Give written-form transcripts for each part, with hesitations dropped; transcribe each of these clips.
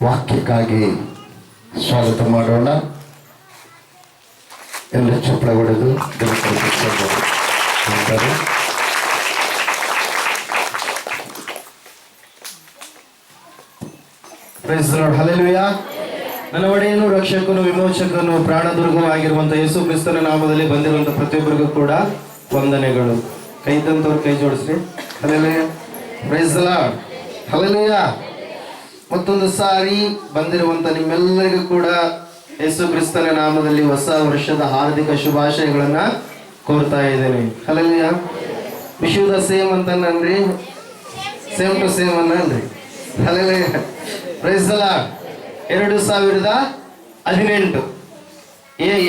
ವಾಕ್ಯಕ್ಕಾಗಿ ಸ್ವಾಗತ ಮಾಡೋಣ. ಎಲ್ಲ ಚಪ್ಪಳ ಹೊಡೆದು ಅಂತಾರೆ. Praise the lord. ಹಲ್ಲೆಲೂಯಾ. ನನ್ನ ಒಡೆಯನು, ರಕ್ಷಕನು, ವಿಮೋಚಕನು, ಪ್ರಾಣದುರ್ಗವಾಗಿರುವಂತಹ ಯೇಸು ಕ್ರಿಸ್ತನ ನಾಮದಲ್ಲಿ ಬಂದಿರುವಂತಹ ಪ್ರತಿಯೊಬ್ಬರಿಗೂ ಕೂಡ ವಂದನೆಗಳು. ಕೈ ತಂತವ್ರು ಕೈ ಜೋಡಿಸ್ರಿ. Hallelujah. Praise the lord. Hallelujah. ಮತ್ತೊಂದು ಸಾರಿ ಬಂದಿರುವಂತ ನಿಮ್ಮೆಲ್ಲರಿಗೂ ಕೂಡ ಯೇಸು ಕ್ರಿಸ್ತನ ನಾಮದಲ್ಲಿ ಹೊಸ ವರ್ಷದ ಹಾರ್ದಿಕ ಶುಭಾಶಯಗಳನ್ನ ಕೋರ್ತಾ ಇದ್ದೇನೆ. Hallelujah. Wish you the same ಅಂತನ್ರಿ, ಸೇಮ್ ಟು ಸೇಮ್ ಅನ್ನಲ್ರಿ. ಹಲ್ಲೆಲೂಯಾ. Praise the lord. 2018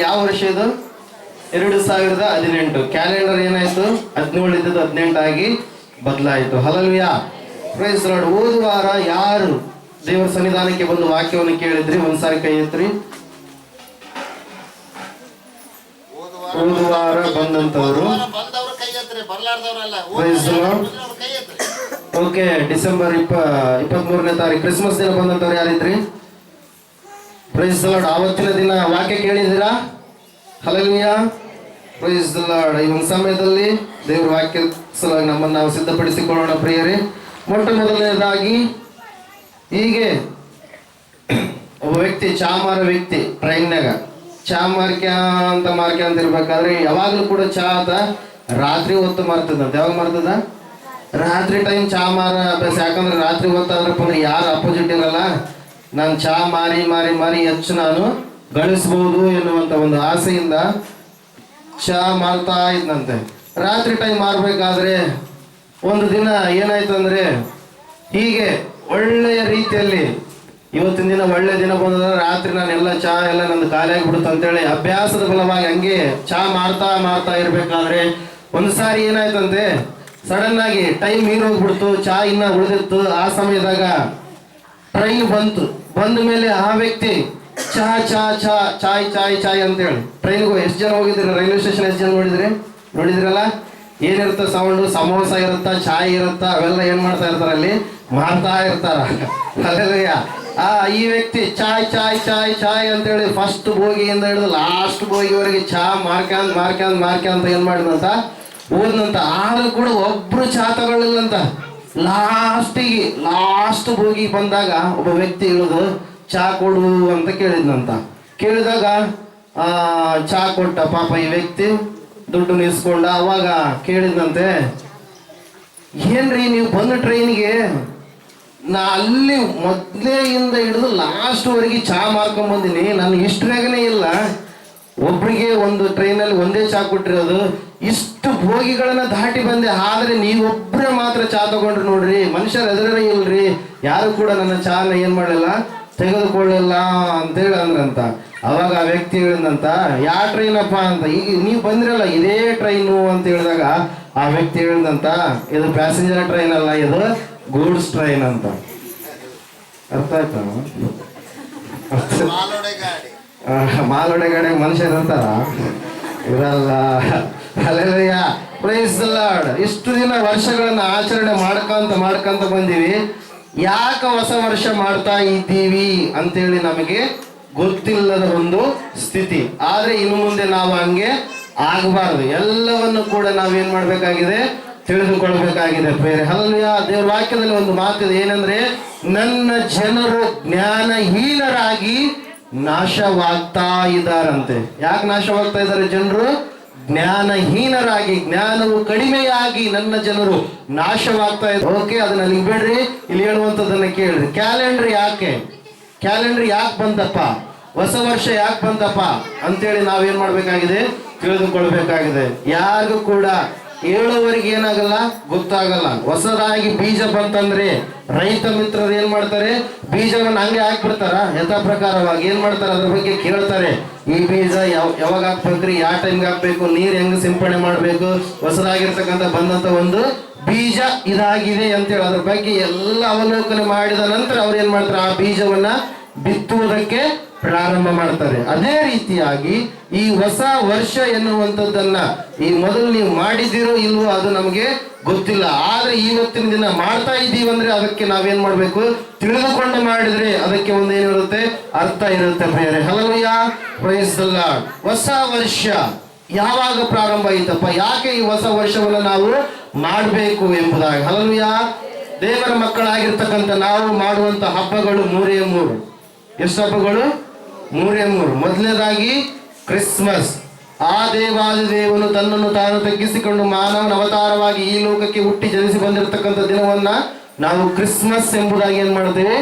ಯಾವ ವರ್ಷ ಇದು? 2018. ಕ್ಯಾಲೆಂಡರ್ ಏನಾಯ್ತು? 17 ಇದ್ದದ್ದು 18 ಆಗಿ ಬದಲಾಯಿತು. ಹಲ್ಲೆಲೂಯಾ. Praise the Lord. ಹೋದ ವಾರ ಯಾರು ದೇವರ ಸನ್ನಿಧಾನಕ್ಕೆ ಬಂದು ವಾಕ್ಯವನ್ನು ಕೇಳಿದ್ರಿ? ಒಂದ್ಸಾರಿ ಕೈ ಎತ್ರಿ. ಹೋದ ವಾರ ಬಂದಂತವರು ಓಕೆ. ಡಿಸೆಂಬರ್ 23ನೇ ತಾರೀಕು ಕ್ರಿಸ್ಮಸ್ ದಿನ ಬಂದಂತವ್ರು ಯಾರಿದ್ರಿ? Praise the lord. ಆವತ್ತಿನ ದಿನ ವಾಕ್ಯ ಕೇಳಿದಿರಾ? ಹಲ್ಲೆಲೂಯಾ. Praise the lord. ಈ ಒಂದು ಸಮಯದಲ್ಲಿ ದೇವರ ವಾಕ್ಯ ಸಲುವಾಗಿ ನಮ್ಮನ್ನು ನಾವು ಸಿದ್ಧಪಡಿಸಿಕೊಳ್ಳೋಣ ಪ್ರಿಯರೇ. ಮೊಟ್ಟ ಮೊದಲನೇದಾಗಿ ಹೀಗೆ ಒಬ್ಬ ವ್ಯಕ್ತಿ, ಚಾ ಮಾರೋ ವ್ಯಕ್ತಿ, ಟ್ರೈನ್ನಾಗ ಚಾ ಮಾರ್ಕ್ಯಾಂತ ಇರ್ಬೇಕಾದ್ರೆ ಯಾವಾಗಲೂ ಕೂಡ ಚಾ ಆತ ರಾತ್ರಿ ಹೊತ್ತು ಮಾರ್ತದಂತ. ಯಾವಾಗ ಮಾರ್ತದ? ರಾತ್ರಿ ಟೈಮ್ ಚಾ ಮಾರ ಅಭ್ಯಾಸ. ಯಾಕಂದ್ರೆ ರಾತ್ರಿ ಹೊತ್ತಾದ್ರಪ್ಪ ಅಂದ್ರೆ ಯಾರು ಅಪೋಸಿಟ್ ಇರಲ್ಲ, ನಾನು ಚಾ ಮಾರಿ ಮಾರಿ ಮಾರಿ ಹೆಚ್ಚು ನಾನು ಗಳಿಸ್ಬೋದು ಎನ್ನುವಂತ ಒಂದು ಆಸೆಯಿಂದ ಚಾ ಮಾರ್ತಾ ಇದ್ನಂತೆ. ರಾತ್ರಿ ಟೈಮ್ ಮಾರ್ಬೇಕಾದ್ರೆ ಒಂದು ದಿನ ಏನಾಯ್ತು ಅಂದ್ರೆ, ಹೀಗೆ ಒಳ್ಳೆಯ ರೀತಿಯಲ್ಲಿ ಇವತ್ತಿನ ದಿನ ಒಳ್ಳೆ ದಿನ ಬಂದ್ರೆ ರಾತ್ರಿ ನಾನೆಲ್ಲ ಚಾ ಎಲ್ಲ ನಂದು ಖಾಲಿ ಆಗಿಬಿಡುತ್ತೆ ಅಂತೇಳಿ ಅಭ್ಯಾಸದ ಫಲವಾಗಿ ಹಂಗೆ ಚಾ ಮಾರ್ತಾ ಇರ್ಬೇಕಾದ್ರೆ ಒಂದು ಸಾರಿ ಏನಾಯ್ತಂತೆ, ಸಡನ್ ಆಗಿ ಟೈಮ್ ಮೀರೋಗ್ಬಿಡ್ತು, ಚಾ ಇನ್ನ ಉಳಿದಿತ್ತು. ಆ ಸಮಯದಾಗ ಟ್ರೈನ್ ಬಂದ ಮೇಲೆ ಆ ವ್ಯಕ್ತಿ ಚಾ ಚಾ ಚಾ ಚಾಯ್ ಚಾಯ್ ಚಾಯ್ ಅಂತೇಳಿ ಟ್ರೈನ್ಗೂ ಎಷ್ಟು ಜನ ಹೋಗಿದ್ರಿ? ರೈಲ್ವೆ ಸ್ಟೇಷನ್ ಎಷ್ಟು ಜನ ನೋಡಿದ್ರಲ್ಲ? ಏನಿರುತ್ತೆ ಸೌಂಡು? ಸಮೋಸ ಇರುತ್ತಾ, ಚಾಯ್ ಇರುತ್ತಾ, ಅವೆಲ್ಲ ಏನ್ ಮಾಡ್ತಾ ಇರ್ತಾರ ಅಲ್ಲಿ? ಮಾರ್ತಾ ಇರ್ತಾರ. ಹಲ್ಲೆಲೂಯಾ. ಈ ವ್ಯಕ್ತಿ ಚಾಯ್ ಚಾಯ್ ಚಾಯ್ ಚಾಯ್ ಅಂತೇಳಿ ಫಸ್ಟ್ ಬೋಗಿಯಿಂದ ಹಿಡಿದು ಲಾಸ್ಟ್ ಬೋಗಿವರೆಗೆ ಚಾ ಮಾರ್ಕ್ಯಾಂತ ಏನ್ ಮಾಡಿದಂತ ಓದ್ನಂತ. ಆದ್ರೂ ಕೂಡ ಒಬ್ರು ಚಾ ತಗೊಳ್ಳಿಲ್ಲಂತ. ಲಾಸ್ಟ್ ಬೋಗಿ ಬಂದಾಗ ಒಬ್ಬ ವ್ಯಕ್ತಿ ಇಳಿದು ಚಾ ಕೊಡು ಅಂತ ಕೇಳಿದಾಗ ಚಾ ಕೊಟ್ಟ. ಪಾಪ ಈ ವ್ಯಕ್ತಿ ದುಡ್ಡು ನಿಸ್ಕೊಂಡ. ಅವಾಗ ಕೇಳಿದಂತೆ, ಏನ್ರಿ ನೀವು ಬಂದ ಟ್ರೈನಿಗೆ ನಾ ಅಲ್ಲಿ ಮೊದಲೇಯಿಂದ ಹಿಡಿದು ಲಾಸ್ಟ್ವರೆಗೆ ಚಾ ಮಾರ್ಕೊಂಡ್ ಬಂದಿನಿ, ನನ್ನ ಹಿಸ್ಟ್ರಿಯಾಗನೇ ಇಲ್ಲ, ಒಬ್ರಿಗೆ ಒಂದು ಟ್ರೈನಲ್ಲಿ ಒಂದೇ ಚಾ ಕೊಟ್ಟಿರೋದು, ಇಷ್ಟು ಭೋಗಿಗಳನ್ನ ದಾಟಿ ಬಂದೆ, ಆದ್ರೆ ನೀವೊಬ್ಬರೇ ಮಾತ್ರ ಚಾ ತಗೊಂಡ್ರಿ ನೋಡ್ರಿ, ಮನುಷ್ಯರ ಎದುರೇ ಇಲ್ರಿ, ಯಾರು ಕೂಡ ನನ್ನ ಚಾನ ಏನ್ ಮಾಡಲಿಲ್ಲ, ತೆಗೆದುಕೊಳ್ಳಿಲ್ಲ ಅಂತೇಳಿ ಅಂದ್ರಂತ. ಅವಾಗ ಆ ವ್ಯಕ್ತಿ ಹೇಳಿದಂತ, ಯಾವ ಟ್ರೈನಪ್ಪ ಅಂತ, ಈಗ ನೀವು ಬಂದಿರಲ್ಲ ಇದೇ ಟ್ರೈನು ಅಂತ ಹೇಳಿದಾಗ ಆ ವ್ಯಕ್ತಿ ಹೇಳಿದಂತ, ಇದು ಪ್ಯಾಸೆಂಜರ್ ಟ್ರೈನ್ ಅಲ್ಲ, ಇದು ಗೂಡ್ಸ್ ಟ್ರೈನ್ ಅಂತ. ಅರ್ಥ ಆಯ್ತಾ? ಮಾಲೋಡೆ ಗಾಡಿ ಮನುಷ್ಯರು ಅಂತಾರ ಇರಲ್ಲ. ಹಲ್ಲೆಲೂಯಾ. Praise the Lord. ಇಷ್ಟು ದಿನ ವರ್ಷಗಳನ್ನ ಆಚರಣೆ ಮಾಡ್ಕಂತ ಬಂದೀವಿ. ಯಾಕೆ ಹೊಸ ವರ್ಷ ಮಾಡ್ತಾ ಇದ್ದೀವಿ ಅಂತೇಳಿ ನಮಗೆ ಗೊತ್ತಿಲ್ಲದ ಒಂದು ಸ್ಥಿತಿ. ಆದ್ರೆ ಇನ್ನು ಮುಂದೆ ನಾವು ಹಂಗೆ ಆಗಬಾರ್ದು. ಎಲ್ಲವನ್ನು ಕೂಡ ನಾವೇನ್ ಮಾಡ್ಬೇಕಾಗಿದೆ? ತಿಳಿದುಕೊಳ್ಬೇಕಾಗಿದೆ ಬೇರೆ. ಹಲ್ಲೆಲೂಯಾ. ದೇವರ ವಾಕ್ಯದಲ್ಲಿ ಒಂದು ಮಾತಿದೆ, ಏನಂದ್ರೆ, ನನ್ನ ಜನರು ಜ್ಞಾನಹೀನರಾಗಿ ನಾಶವಾಗ್ತಾ ಇದ್ದಾರಂತೆ. ಯಾಕೆ ನಾಶವಾಗ್ತಾ ಇದ್ದಾರೆ ಜನರು? ಜ್ಞಾನಹೀನರಾಗಿ, ಜ್ಞಾನವು ಕಡಿಮೆಯಾಗಿ ನನ್ನ ಜನರು ನಾಶವಾಗ್ತಾ ಇದ್ದಾರೆ. ಓಕೆ, ಅದನ್ನ ನೀವು ಬೇಡ್ರಿ, ಇಲ್ಲಿ ಹೇಳುವಂಥದ್ದನ್ನ ಕೇಳ್ರಿ. ಕ್ಯಾಲೆಂಡರ್ ಯಾಕೆ ಬಂತಪ್ಪ? ಹೊಸ ವರ್ಷ ಯಾಕೆ ಬಂತಪ್ಪ ಅಂತೇಳಿ ನಾವೇನ್ ಮಾಡ್ಬೇಕಾಗಿದೆ? ತಿಳಿದುಕೊಳ್ಬೇಕಾಗಿದೆ. ಯಾರಿಗೂ ಕೂಡ ಹೇಳುವವರಿಗೆ ಏನಾಗಲ್ಲ, ಗೊತ್ತಾಗಲ್ಲ. ಹೊಸದಾಗಿ ಬೀಜ ಬಂತಂದ್ರೆ ರೈತ ಮಿತ್ರರು ಏನ್ ಮಾಡ್ತಾರೆ? ಬೀಜವನ್ನು ಹಂಗೆ ಹಾಕ್ಬಿಡ್ತಾರ. ಯಥಾ ಪ್ರಕಾರವಾಗಿ ಏನ್ ಮಾಡ್ತಾರೆ? ಅದ್ರ ಬಗ್ಗೆ ಕೇಳ್ತಾರೆ. ಈ ಬೀಜ ಯಾವಾಗ ಹಾಕ್ಬೇಕ್ರಿ, ಯಾವ ಟೈಮ್ಗೆ ಹಾಕ್ಬೇಕು, ನೀರ್ ಹೆಂಗ್ ಸಿಂಪಡಣೆ ಮಾಡ್ಬೇಕು, ಹೊಸದಾಗಿರ್ತಕ್ಕಂಥ ಬಂದಂತ ಒಂದು ಬೀಜ ಇದಾಗಿದೆ ಅಂತೇಳಿ ಅದ್ರ ಬಗ್ಗೆ ಎಲ್ಲ ಅವಲೋಕನೆ ಮಾಡಿದ ನಂತರ ಅವ್ರು ಏನ್ ಮಾಡ್ತಾರೆ? ಆ ಬೀಜವನ್ನ ಬಿತ್ತುವುದಕ್ಕೆ ಪ್ರಾರಂಭ ಮಾಡ್ತಾರೆ. ಅದೇ ರೀತಿಯಾಗಿ ಈ ಹೊಸ ವರ್ಷ ಎನ್ನುವಂಥದ್ದನ್ನ ಈ ಮೊದಲು ನೀವು ಮಾಡಿದಿರೋ ಇಲ್ವೋ ಅದು ನಮಗೆ ಗೊತ್ತಿಲ್ಲ. ಆದ್ರೆ ಇವತ್ತಿನ ದಿನ ಮಾಡ್ತಾ ಇದ್ದೀವಿ ಅಂದ್ರೆ ಅದಕ್ಕೆ ನಾವೇನ್ ಮಾಡ್ಬೇಕು, ತಿಳಿದುಕೊಂಡು ಮಾಡಿದ್ರೆ ಅದಕ್ಕೆ ಒಂದು ಏನಿರುತ್ತೆ, ಅರ್ಥ ಇರುತ್ತೆ ಪ್ರಿಯರೇ. Hallelujah, praise the Lord. ಹೊಸ ವರ್ಷ ಯಾವಾಗ ಪ್ರಾರಂಭ ಆಯ್ತಪ್ಪ, ಯಾಕೆ ಈ ಹೊಸ ವರ್ಷವನ್ನು ನಾವು ಮಾಡಬೇಕು ಎಂಬುದಾಗಿ. ಹಲ್ಲೆಲೂಯಾ. ದೇವರ ಮಕ್ಕಳಾಗಿರ್ತಕ್ಕಂಥ ನಾವು ಮಾಡುವಂತ ಹಬ್ಬಗಳು 3. ಎಷ್ಟು ಹಬ್ಬಗಳು? 3. ಮೊದಲನೇದಾಗಿ ಕ್ರಿಸ್ಮಸ್. ಆ ದೇವಾದಿದೇವನು ತನ್ನನ್ನು ತಾನು ತಗ್ಗಿಸಿಕೊಂಡು ಮಾನವನ ಅವತಾರವಾಗಿ ಈ ಲೋಕಕ್ಕೆ ಹುಟ್ಟಿ ಜನಿಸಿ ಬಂದಿರತಕ್ಕಂಥ ದಿನವನ್ನ ನಾವು ಕ್ರಿಸ್ಮಸ್ ಎಂಬುದಾಗಿ ಏನ್ ಮಾಡ್ತೇವೆ,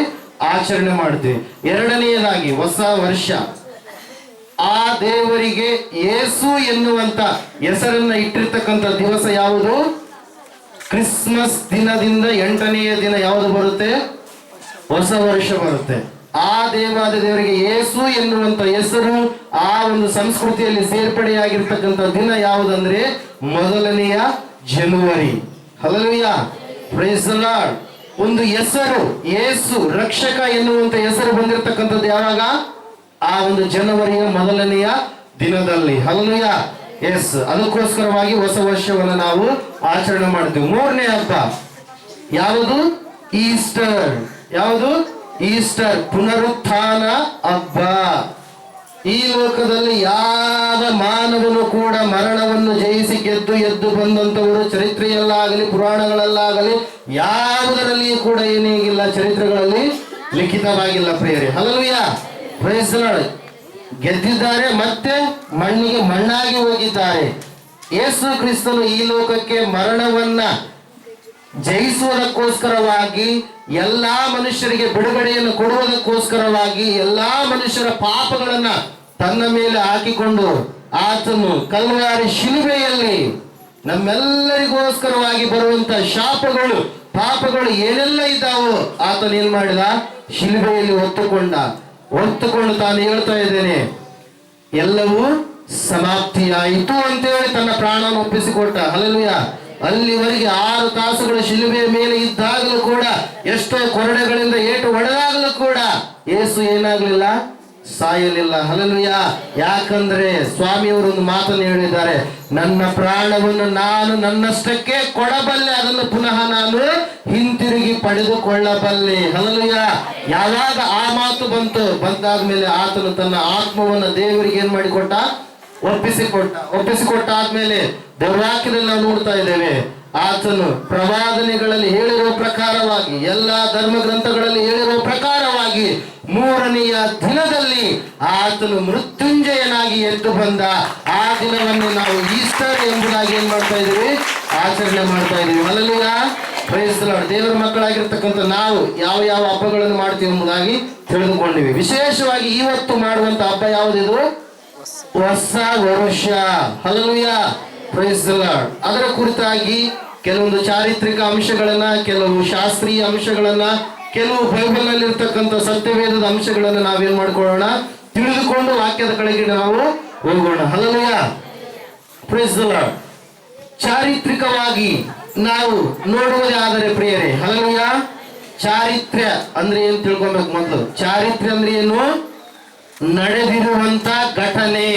ಆಚರಣೆ ಮಾಡ್ತೇವೆ. ಎರಡನೆಯದಾಗಿ ಹೊಸ ವರ್ಷ. ಆ ದೇವರಿಗೆ ಯೇಸು ಎನ್ನುವಂತ ಹೆಸರನ್ನ ಇಟ್ಟಿರ್ತಕ್ಕಂಥ ದಿವಸ ಯಾವುದು? ಕ್ರಿಸ್ಮಸ್ ದಿನದಿಂದ 8ನೆಯ ದಿನ ಯಾವುದು ಬರುತ್ತೆ? ಹೊಸ ವರ್ಷ ಬರುತ್ತೆ. ಆ ದೇವರಿಗೆ ಯೇಸು ಎನ್ನುವಂತ ಹೆಸರು ಆ ಒಂದು ಸಂಸ್ಕೃತಿಯಲ್ಲಿ ಸೇರ್ಪಡೆಯಾಗಿರ್ತಕ್ಕಂಥ ದಿನ ಯಾವುದಂದ್ರೆ 1ನೇ ಜನವರಿ. Hallelujah, praise the lord. ಒಂದು ಹೆಸರು ಯೇಸು ರಕ್ಷಕ ಎನ್ನುವಂತ ಹೆಸರು ಬಂದಿರತಕ್ಕಂಥದ್ದು ಯಾವಾಗ? ಆ ಒಂದು ಜನವರಿಯ 1ನೆಯ ದಿನದಲ್ಲಿ. Hallelujah, yes. ಅದಕ್ಕೋಸ್ಕರವಾಗಿ ಹೊಸ ವರ್ಷವನ್ನು ನಾವು ಆಚರಣೆ ಮಾಡ್ತೀವಿ. 3ನೇ ಹಬ್ಬ ಯಾವುದು? ಈಸ್ಟರ್. ಯಾವುದು? ಈಸ್ಟರ್, ಪುನರುತ್ಥಾನ ಹಬ್ಬ. ಈ ಲೋಕದಲ್ಲಿ ಯಾವ ಮಾನವನು ಕೂಡ ಮರಣವನ್ನು ಜಯಿಸಿ ಗೆದ್ದು ಎದ್ದು ಬಂದಂತವರು ಚರಿತ್ರೆಯಲ್ಲಾಗಲಿ ಪುರಾಣಗಳಲ್ಲಾಗಲಿ ಯಾವುದರಲ್ಲಿಯೂ ಕೂಡ ಏನೇಗಿಲ್ಲ, ಚರಿತ್ರೆಗಳಲ್ಲಿ ಲಿಖಿತವಾಗಿಲ್ಲ ಪ್ರಿಯರೇ. Hallelujah, praise the Lord. ಗೆದ್ದಿದ್ದಾರೆ, ಮತ್ತೆ ಮಣ್ಣಿಗೆ ಮಣ್ಣಾಗಿ ಹೋಗಿದ್ದಾರೆ. ಯೇಸು ಕ್ರಿಸ್ತನು ಈ ಲೋಕಕ್ಕೆ ಮರಣವನ್ನ ಜಯಿಸುವುದಕ್ಕೋಸ್ಕರವಾಗಿ, ಎಲ್ಲಾ ಮನುಷ್ಯರಿಗೆ ಬಿಡುಗಡೆಯನ್ನು ಕೊಡುವುದಕ್ಕೋಸ್ಕರವಾಗಿ, ಎಲ್ಲಾ ಮನುಷ್ಯರ ಪಾಪಗಳನ್ನ ತನ್ನ ಮೇಲೆ ಹಾಕಿಕೊಂಡು ಆತನು ಕಲ್ವಾರಿ ಶಿಲುಬೆಯಲ್ಲಿ ನಮ್ಮೆಲ್ಲರಿಗೋಸ್ಕರವಾಗಿ ಬರುವಂತ ಶಾಪಗಳು ಪಾಪಗಳು ಏನೆಲ್ಲ ಇದ್ದಾವೋ ಆತನು ಏನ್ ಮಾಡಿದ? ಶಿಲುಬೆಯಲ್ಲಿ ಹೊತ್ತುಕೊಂಡು ತಾನು ಹೇಳ್ತಾ ಇದ್ದೇನೆ, ಎಲ್ಲವೂ ಸಮಾಪ್ತಿಯಾಯಿತು ಅಂತೇಳಿ ತನ್ನ ಪ್ರಾಣವನ್ನು ಒಪ್ಪಿಸಿಕೊಟ್ಟ. ಹಲ್ಲೆಲೂಯಾ. ಅಲ್ಲಿವರೆಗೆ 6 ತಾಸುಗಳ ಶಿಲುಬೆಯ ಮೇಲೆ ಇದ್ದಾಗಲೂ ಕೂಡ, ಎಷ್ಟೋ ಕೊರಡೆಗಳಿಂದ ಏಟು ಹೊಡೆದಾಗಲೂ ಕೂಡ ಯೇಸು ಏನಾಗ್ಲಿಲ್ಲ, ಸಾಯಲಿಲ್ಲ. ಹಲ್ಲೆಲೂಯಾ. ಯಾಕಂದ್ರೆ ಸ್ವಾಮಿಯವರು ಒಂದು ಮಾತನ್ನು ಹೇಳಿದ್ದಾರೆ, ನನ್ನ ಪ್ರಾಣವನ್ನು ನಾನು ನನ್ನಷ್ಟಕ್ಕೆ ಕೊಡಬಲ್ಲೆ, ಅದನ್ನು ಪುನಃ ನಾನು ಹಿಂತಿರುಗಿ ಪಡೆದುಕೊಳ್ಳಬಲ್ಲೆ. ಹಲ್ಲೆಲೂಯಾ. ಯಾವಾಗ ಆ ಮಾತು ಬಂದಾದ್ಮೇಲೆ ಆತನು ತನ್ನ ಆತ್ಮವನ್ನು ದೇವರಿಗೆ ಏನ್ ಮಾಡಿಕೊಟ್ಟ? ಒಪ್ಪಿಸಿಕೊಟ್ಟ ಆದ್ಮೇಲೆ ದೇವವಾಕ್ಯದಲ್ಲಿ ನಾವು ನೋಡ್ತಾ ಇದ್ದೇವೆ, ಆತನು ಪ್ರವಾದನೆಗಳಲ್ಲಿ ಹೇಳಿರುವ ಪ್ರಕಾರವಾಗಿ, ಎಲ್ಲಾ ಧರ್ಮ ಗ್ರಂಥಗಳಲ್ಲಿ ಹೇಳಿರುವ ಪ್ರಕಾರವಾಗಿ 3ನೆಯ ದಿನದಲ್ಲಿ ಆತನು ಮೃತ್ಯುಂಜಯನಾಗಿ ಎದ್ದು ಬಂದ. ಆ ದಿನವನ್ನು ನಾವು ಈಸ್ಟರ್ ಎಂಬುದಾಗಿ ಏನ್ ಮಾಡ್ತಾ ಇದೀವಿ? ಆಚರಣೆ ಮಾಡ್ತಾ ಇದೀವಿ. Hallelujah, praise the Lord. ದೇವರ ಮಕ್ಕಳಾಗಿರ್ತಕ್ಕಂಥ ನಾವು ಯಾವ ಯಾವ ಹಬ್ಬಗಳನ್ನು ಮಾಡ್ತೀವಿ ಎಂಬುದಾಗಿ ತಿಳಿದುಕೊಂಡಿವಿ. ವಿಶೇಷವಾಗಿ ಇವತ್ತು ಮಾಡುವಂತ ಹಬ್ಬ ಯಾವುದಿದು? ಹೊಸ ವರ್ಷ. Hallelujah, praise the Lord. ಅದರ ಕುರಿತಾಗಿ ಕೆಲವೊಂದು ಚಾರಿತ್ರಿಕ ಅಂಶಗಳನ್ನ, ಕೆಲವು ಶಾಸ್ತ್ರೀಯ ಅಂಶಗಳನ್ನ, ಕೆಲವು ಬೈಬಲ್ ನಲ್ಲಿ ಇರ್ತಕ್ಕಂಥ ಸತ್ಯವೇದದ ಅಂಶಗಳನ್ನ ನಾವೇನ್ ಮಾಡ್ಕೊಳ್ಳೋಣ, ತಿಳಿದುಕೊಂಡು ವಾಕ್ಯದ ಕಡೆಗೆ ನಾವು ಹೋಗೋಣ. Hallelujah, praise the lord. ಚಾರಿತ್ರಿಕವಾಗಿ ನಾವು ನೋಡುವುದೇ ಆದರೆ ಪ್ರಿಯರೇ, ಹಲ್ಲೆಲೂಯಾ, ಚಾರಿತ್ರ್ಯ ಅಂದ್ರೆ ಏನ್ ತಿಳ್ಕೊಬೇಕು ಮೊದಲು. ಚಾರಿತ್ರ್ಯ ಅಂದ್ರೆ ಏನು? ನಡೆದಿರುವಂತ ಘಟನೆ,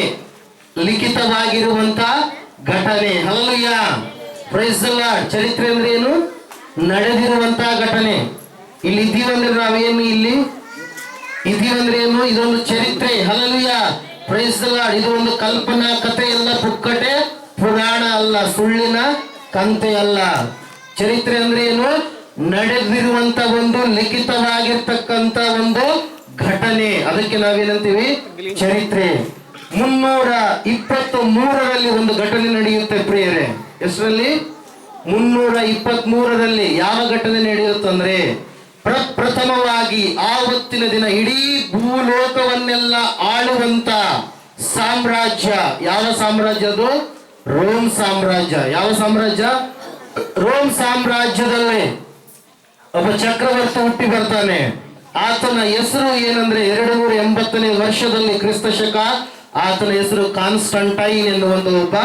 ಲಿಖಿತವಾಗಿರುವಂತ ಘಟನೆ. Hallelujah, praise the Lord. ಚರಿತ್ರೆ ಅಂದ್ರೆ ಏನು? ನಡೆದಿರುವಂತ ಘಟನೆ. ಇಲ್ಲಿ ಇದೀವಂದ್ರೆ ನಾವೇನು ಇಲ್ಲಿ ಇದೀವಂದ್ರೆ ಏನು? ಇದೊಂದು ಚರಿತ್ರೆ. Hallelujah, praise the Lord. ಇದು ಒಂದು ಕಲ್ಪನಾ ಕಥೆ ಅಲ್ಲ, ಪುಕ್ಕಟೆ ಪುರಾಣ ಅಲ್ಲ, ಸುಳ್ಳಿನ ಕಂತೆ ಅಲ್ಲ. ಚರಿತ್ರೆ ಅಂದ್ರೆ ಏನು? ನಡೆದಿರುವಂತ ಒಂದು ಲಿಖಿತವಾಗಿರ್ತಕ್ಕಂತ ಒಂದು ಘಟನೆ. ಅದಕ್ಕೆ ನಾವೇನಂತೀವಿ? ಚರಿತ್ರೆ. 323ರಲ್ಲಿ ಒಂದು ಘಟನೆ ನಡೆಯುತ್ತೆ ಪ್ರಿಯರೇ. ಎಷ್ಟರಲ್ಲಿ? 323ರಲ್ಲಿ ಯಾವ ಘಟನೆ ನಡೆಯುತ್ತಂದ್ರೆ, ಪ್ರಪ್ರಥಮವಾಗಿ ಆವತ್ತಿನ ದಿನ ಇಡೀ ಭೂಲೋಕವನ್ನೆಲ್ಲ ಆಳುವಂತ ಸಾಮ್ರಾಜ್ಯ. ಯಾವ ಸಾಮ್ರಾಜ್ಯ ಅದು? ರೋಮ್ ಸಾಮ್ರಾಜ್ಯ. ಯಾವ ಸಾಮ್ರಾಜ್ಯ? ರೋಮ್ ಸಾಮ್ರಾಜ್ಯದಲ್ಲಿ ಒಬ್ಬ ಚಕ್ರವರ್ತಿ ಹುಟ್ಟಿ ಬರ್ತಾನೆ. ಆತನ ಹೆಸರು ಏನಂದ್ರೆ 280ನೇ ವರ್ಷದಲ್ಲಿ ಕ್ರಿಸ್ತ ಶಕ, ಆತನ ಹೆಸರು ಕಾನ್ಸ್ಟಂಟೈನ್ ಎನ್ನುವಂತ ಒಬ್ಬ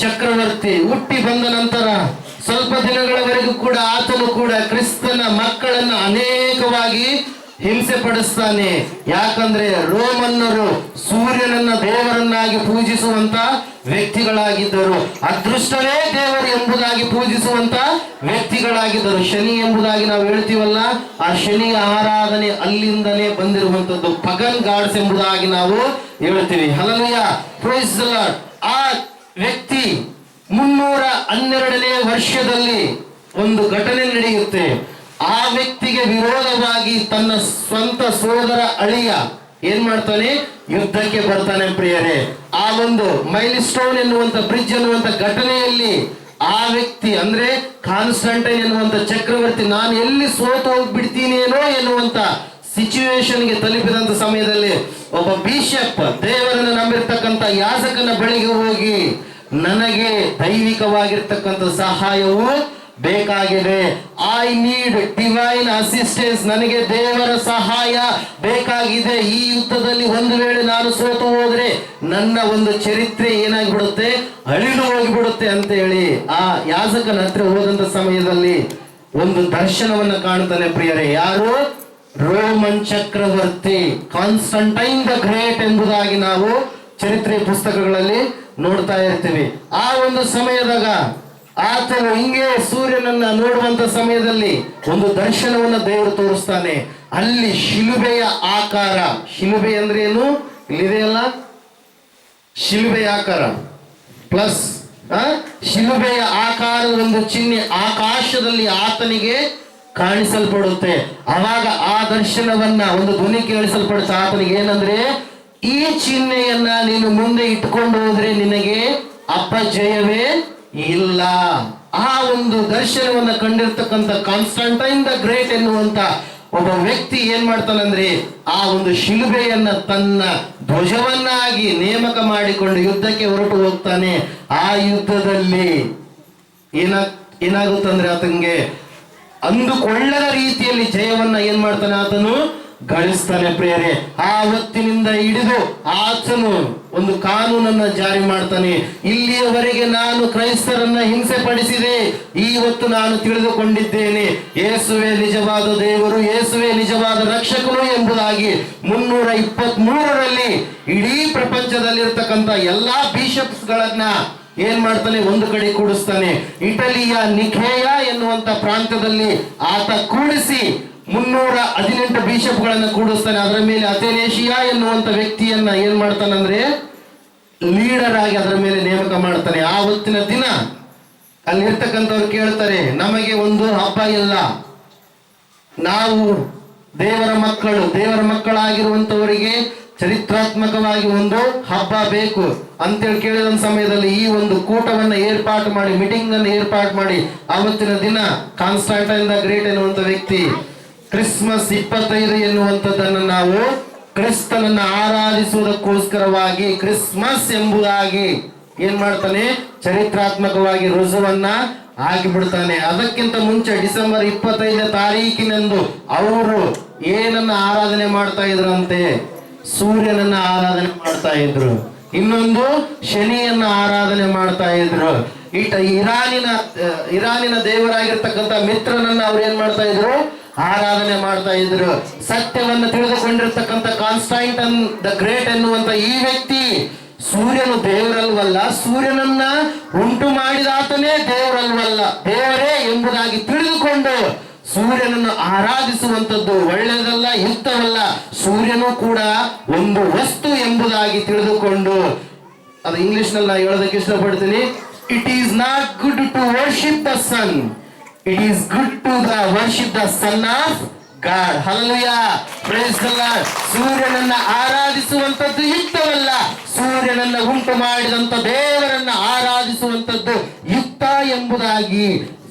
ಚಕ್ರವರ್ತಿ ಹುಟ್ಟಿ ಬಂದ ನಂತರ ಸ್ವಲ್ಪ ದಿನಗಳವರೆಗೂ ಕೂಡ ಆತನು ಕೂಡ ಕ್ರಿಸ್ತನ ಮಕ್ಕಳನ್ನ ಅನೇಕವಾಗಿ ಹಿಂಸೆ ಪಡಿಸ್ತಾನೆ. ಯಾಕಂದ್ರೆ ರೋಮನ್ನರು ಸೂರ್ಯನನ್ನ ದೇವರನ್ನಾಗಿ ಪೂಜಿಸುವಂತ ವ್ಯಕ್ತಿಗಳಾಗಿದ್ದರು. ಅದೃಷ್ಟವೇ ದೇವರು ಎಂಬುದಾಗಿ ಪೂಜಿಸುವಂತ ವ್ಯಕ್ತಿಗಳಾಗಿದ್ದರು. ಶನಿ ಎಂಬುದಾಗಿ ನಾವು ಹೇಳ್ತೀವಲ್ಲ, ಆ ಶನಿಯ ಆರಾಧನೆ ಅಲ್ಲಿಂದಲೇ ಬಂದಿರುವಂತದ್ದು. ಪಗನ್ ಗಾಡ್ಸ್ ಎಂಬುದಾಗಿ ನಾವು ಹೇಳ್ತೀವಿ. Hallelujah, praise the Lord. ಆ ವ್ಯಕ್ತಿ 312ನೇ ವರ್ಷದಲ್ಲಿ ಒಂದು ಘಟನೆ ನಡೆಯುತ್ತೆ. ಆ ವ್ಯಕ್ತಿಗೆ ವಿರೋಧವಾಗಿ ತನ್ನ ಸ್ವಂತ ಸೋದರ ಅಳಿಯ ಏನ್ ಮಾಡ್ತಾನೆ, ಯುದ್ಧಕ್ಕೆ ಬರ್ತಾನೆ ಪ್ರಿಯರೇ. ಆ ಒಂದು ಮೈಲ್ ಸ್ಟೋನ್ ಎನ್ನುವಂತ ಬ್ರಿಡ್ಜ್ ಎನ್ನುವಂತ ಘಟನೆಯಲ್ಲಿ ಆ ವ್ಯಕ್ತಿ ಅಂದ್ರೆ ಕಾನ್ಸ್ಟಂಟೈನ್ ಎನ್ನುವಂತ ಚಕ್ರವರ್ತಿ, ನಾನು ಎಲ್ಲಿ ಸೋತು ಹೋಗ್ಬಿಡ್ತೀನೇನೋ ಎನ್ನುವಂತ ಸಿಚುವೇಶನ್ಗೆ ತಲುಪಿದಂತ ಸಮಯದಲ್ಲಿ ಒಬ್ಬ ಬಿಷಪ್ ದೇವರನ್ನು ನಂಬಿರ್ತಕ್ಕಂಥ ಯಾಜಕನ ಬಳಿಗೆ ಹೋಗಿ, ನನಗೆ ದೈವಿಕವಾಗಿರ್ತಕ್ಕಂಥ ಸಹಾಯವು ಬೇಕಾಗಿದೆ, ಐ ನೀಡ್ ಡಿವೈನ್ ಅಸಿಸ್ಟೆನ್ಸ್, ನನಗೆ ದೇವರ ಸಹಾಯ ಬೇಕಾಗಿದೆ. ಈ ಯುದ್ಧದಲ್ಲಿ ಒಂದು ವೇಳೆ ನಾನು ಸೋತು ಹೋದ್ರೆ ನನ್ನ ಒಂದು ಚರಿತ್ರೆ ಏನಾಗ್ಬಿಡುತ್ತೆ, ಅಳಿದು ಹೋಗಿಬಿಡುತ್ತೆ ಅಂತ ಹೇಳಿ ಆ ಯಾಜಕನ ಹತ್ರ ಹೋದಂತ ಸಮಯದಲ್ಲಿ ಒಂದು ದರ್ಶನವನ್ನ ಕಾಣ್ತಾನೆ ಪ್ರಿಯರೇ. ಯಾರು? ರೋಮನ್ ಚಕ್ರವರ್ತಿ ಕಾನ್ಸ್ಟಂಟೈನ್ ದ ಗ್ರೇಟ್ ಎಂಬುದಾಗಿ ನಾವು ಚರಿತ್ರೆ ಪುಸ್ತಕಗಳಲ್ಲಿ ನೋಡ್ತಾ ಇರ್ತೀವಿ. ಆ ಒಂದು ಸಮಯದಾಗ ಆತನು ಹಿಂಗೆ ಸೂರ್ಯನನ್ನ ನೋಡುವಂತ ಸಮಯದಲ್ಲಿ ಒಂದು ದರ್ಶನವನ್ನ ದೇವರು ತೋರಿಸ್ತಾನೆ. ಅಲ್ಲಿ ಶಿಲುಬೆಯ ಆಕಾರ, ಶಿಲುಬೆ ಅಂದ್ರೆ ಏನು ಇಲ್ಲಿದೆಯಲ್ಲ, ಶಿಲುಬೆಯ ಆಕಾರ ಪ್ಲಸ್ ಶಿಲುಬೆಯ ಆಕಾರದ ಒಂದು ಚಿಹ್ನೆ ಆಕಾಶದಲ್ಲಿ ಆತನಿಗೆ ಕಾಣಿಸಲ್ಪಡುತ್ತೆ. ಅವಾಗ ಆ ದರ್ಶನವನ್ನ ಒಂದು ಧ್ವನಿ ಕೇಳಿಸಲ್ಪಡುತ್ತೆ ಆತನಿಗೆ. ಏನಂದ್ರೆ, ಈ ಚಿಹ್ನೆಯನ್ನ ನೀನು ಮುಂದೆ ಇಟ್ಕೊಂಡು ಹೋದ್ರೆ ನಿನಗೆ ಅಪಜಯವೇ ಇಲ್ಲ. ಆ ಒಂದು ದರ್ಶನವನ್ನ ಕಂಡಿರ್ತಕ್ಕಂಥ ಕಾನ್ಸ್ಟಂಟೈನ್ ದ ಗ್ರೇಟ್ ಎನ್ನುವಂತ ಒಬ್ಬ ವ್ಯಕ್ತಿ ಏನ್ ಮಾಡ್ತಾನಂದ್ರೆ, ಆ ಒಂದು ಶಿಲುಬೆಯನ್ನ ತನ್ನ ಧ್ವಜವನ್ನಾಗಿ ನೇಮಕ ಮಾಡಿಕೊಂಡು ಯುದ್ಧಕ್ಕೆ ಹೊರಟು ಹೋಗ್ತಾನೆ. ಆ ಯುದ್ಧದಲ್ಲಿ ಏನಾಗುತ್ತಂದ್ರೆ ಆತನಿಗೆ ಅಂದುಕೊಳ್ಳದ ರೀತಿಯಲ್ಲಿ ಜಯವನ್ನ ಏನ್ ಮಾಡ್ತಾನೆ, ಆತನು ಗಳಿಸ್ತಾನೆ ಪ್ರಿಯರೇ. ಆ ಹೊತ್ತಿನಿಂದ ಹಿಡಿದು ಆತನು ಒಂದು ಕಾನೂನನ್ನ ಜಾರಿ ಮಾಡ್ತಾನೆ. ಇಲ್ಲಿಯವರೆಗೆ ನಾನು ಕ್ರೈಸ್ತರನ್ನ ಹಿಂಸೆ ಪಡಿಸಿದೆ, ಈ ಹೊತ್ತು ನಾನು ತಿಳಿದುಕೊಂಡಿದ್ದೇನೆ, ಯೇಸುವೆ ನಿಜವಾದ ದೇವರು, ಯೇಸುವೆ ನಿಜವಾದ ರಕ್ಷಕನು ಎಂಬುದಾಗಿ 323ರಲ್ಲಿ ಇಡೀ ಪ್ರಪಂಚದಲ್ಲಿರ್ತಕ್ಕಂಥ ಎಲ್ಲಾ ಬಿಷಪ್ಸ್ ಗಳನ್ನ ಏನ್ ಮಾಡ್ತಾನೆ, ಒಂದು ಕಡೆ ಕೂಡಿಸ್ತಾನೆ. ಇಟಲಿಯ ನಿಖೇಯ ಎನ್ನುವಂತ ಪ್ರಾಂತ್ಯದಲ್ಲಿ ಆತ ಕೂಡಿಸಿ 318 ಬಿಷಪ್ ಗಳನ್ನ ಕೂಡಿಸ್ತಾನೆ. ಅದರ ಮೇಲೆ ಅಥೆನೇಷಿಯಾ ಎನ್ನುವಂತ ವ್ಯಕ್ತಿಯನ್ನ ಏನ್ ಮಾಡ್ತಾನಂದ್ರೆ ಲೀಡರ್ ಆಗಿ ಅದರ ಮೇಲೆ ನೇಮಕ ಮಾಡ್ತಾನೆ. ಆ ಹೊತ್ತಿನ ದಿನ ಅಲ್ಲಿರ್ತಕ್ಕಂಥವ್ರು ಕೇಳ್ತಾರೆ, ನಮಗೆ ಒಂದು ಹಬ್ಬ ಇಲ್ಲ, ನಾವು ದೇವರ ಮಕ್ಕಳಾಗಿರುವಂತವರಿಗೆ ಚರಿತ್ರಾತ್ಮಕವಾಗಿ ಒಂದು ಹಬ್ಬ ಬೇಕು ಅಂತೇಳಿ ಕೇಳಿದ ಸಮಯದಲ್ಲಿ ಈ ಒಂದು ಕೂಟವನ್ನ ಏರ್ಪಾಟು ಮಾಡಿ, ಮೀಟಿಂಗ್ ಅನ್ನು ಏರ್ಪಾಟು ಮಾಡಿ, ಆವತ್ತಿನ ದಿನ ಕಾನ್ಸ್ಟಂಟೈನ್ ದ ಗ್ರೇಟ್ ಎನ್ನುವಂತ ವ್ಯಕ್ತಿ ಕ್ರಿಸ್ಮಸ್ 25 ಎನ್ನುವಂಥದ್ದನ್ನು ನಾವು ಕ್ರಿಸ್ತನನ್ನ ಆರಾಧಿಸುವುದಕ್ಕೋಸ್ಕರವಾಗಿ ಕ್ರಿಸ್ಮಸ್ ಎಂಬುದಾಗಿ ಏನ್ ಮಾಡ್ತಾನೆ, ಚರಿತ್ರಾತ್ಮಕವಾಗಿ ರುಜುವನ್ನ ಆಗಿಬಿಡ್ತಾನೆ. ಅದಕ್ಕಿಂತ ಮುಂಚೆ ಡಿಸೆಂಬರ್ 25ನೇ ತಾರೀಕಿನಂದು ಅವರು ಏನನ್ನ ಆರಾಧನೆ ಮಾಡ್ತಾ ಇದ್ರಂತೆ, ಸೂರ್ಯನನ್ನ ಆರಾಧನೆ ಮಾಡ್ತಾ ಇದ್ರು, ಇನ್ನೊಂದು ಶನಿಯನ್ನ ಆರಾಧನೆ ಮಾಡ್ತಾ ಇದ್ರು. ಇರಾನಿನ ದೇವರಾಗಿರ್ತಕ್ಕಂಥ ಮಿತ್ರನನ್ನ ಅವ್ರು ಏನ್ ಮಾಡ್ತಾ ಇದ್ರು, ಆರಾಧನೆ ಮಾಡ್ತಾ ಇದ್ರು. ಸತ್ಯವನ್ನು ತಿಳಿದುಕೊಂಡಿರ್ತಕ್ಕಂಥ ಕಾನ್ಸ್ಟಂಟೈನ್ ದ ಗ್ರೇಟ್ ಎನ್ನುವಂತ ಈ ವ್ಯಕ್ತಿ ಸೂರ್ಯನು ದೇವರಲ್ವಲ್ಲ, ಸೂರ್ಯನನ್ನ ಉಂಟು ಮಾಡಿದಾತನೇ ದೇವರಲ್ವಲ್ಲ, ದೇವರೇ ಎಂಬುದಾಗಿ ತಿಳಿದುಕೊಂಡು ಸೂರ್ಯನನ್ನು ಆರಾಧಿಸುವಂತದ್ದು ಒಳ್ಳೆಯದಲ್ಲ, ಯುಕ್ತವಲ್ಲ, ಸೂರ್ಯನು ಕೂಡ ಒಂದು ವಸ್ತು ಎಂಬುದಾಗಿ ತಿಳಿದುಕೊಂಡು, ಅದು ಇಂಗ್ಲಿಷ್ ನಲ್ಲಿ ನಾನು ಹೇಳೋದಕ್ಕೆ ಇಷ್ಟಪಡ್ತೀನಿ, it is not good to worship the sun, it is good to worship the son of God. Hallelujah, praise the lord. ಸೂರ್ಯನನ್ನ ಆರಾಧಿಸುವಂತದ್ದು ಯುಕ್ತವಲ್ಲ, ಸೂರ್ಯನನ್ನ ಉಂಟು ಮಾಡಿದಂತ ದೇವರನ್ನ ಆರಾಧಿಸುವಂತದ್ದು ಯುಕ್ತ ಎಂಬುದಾಗಿ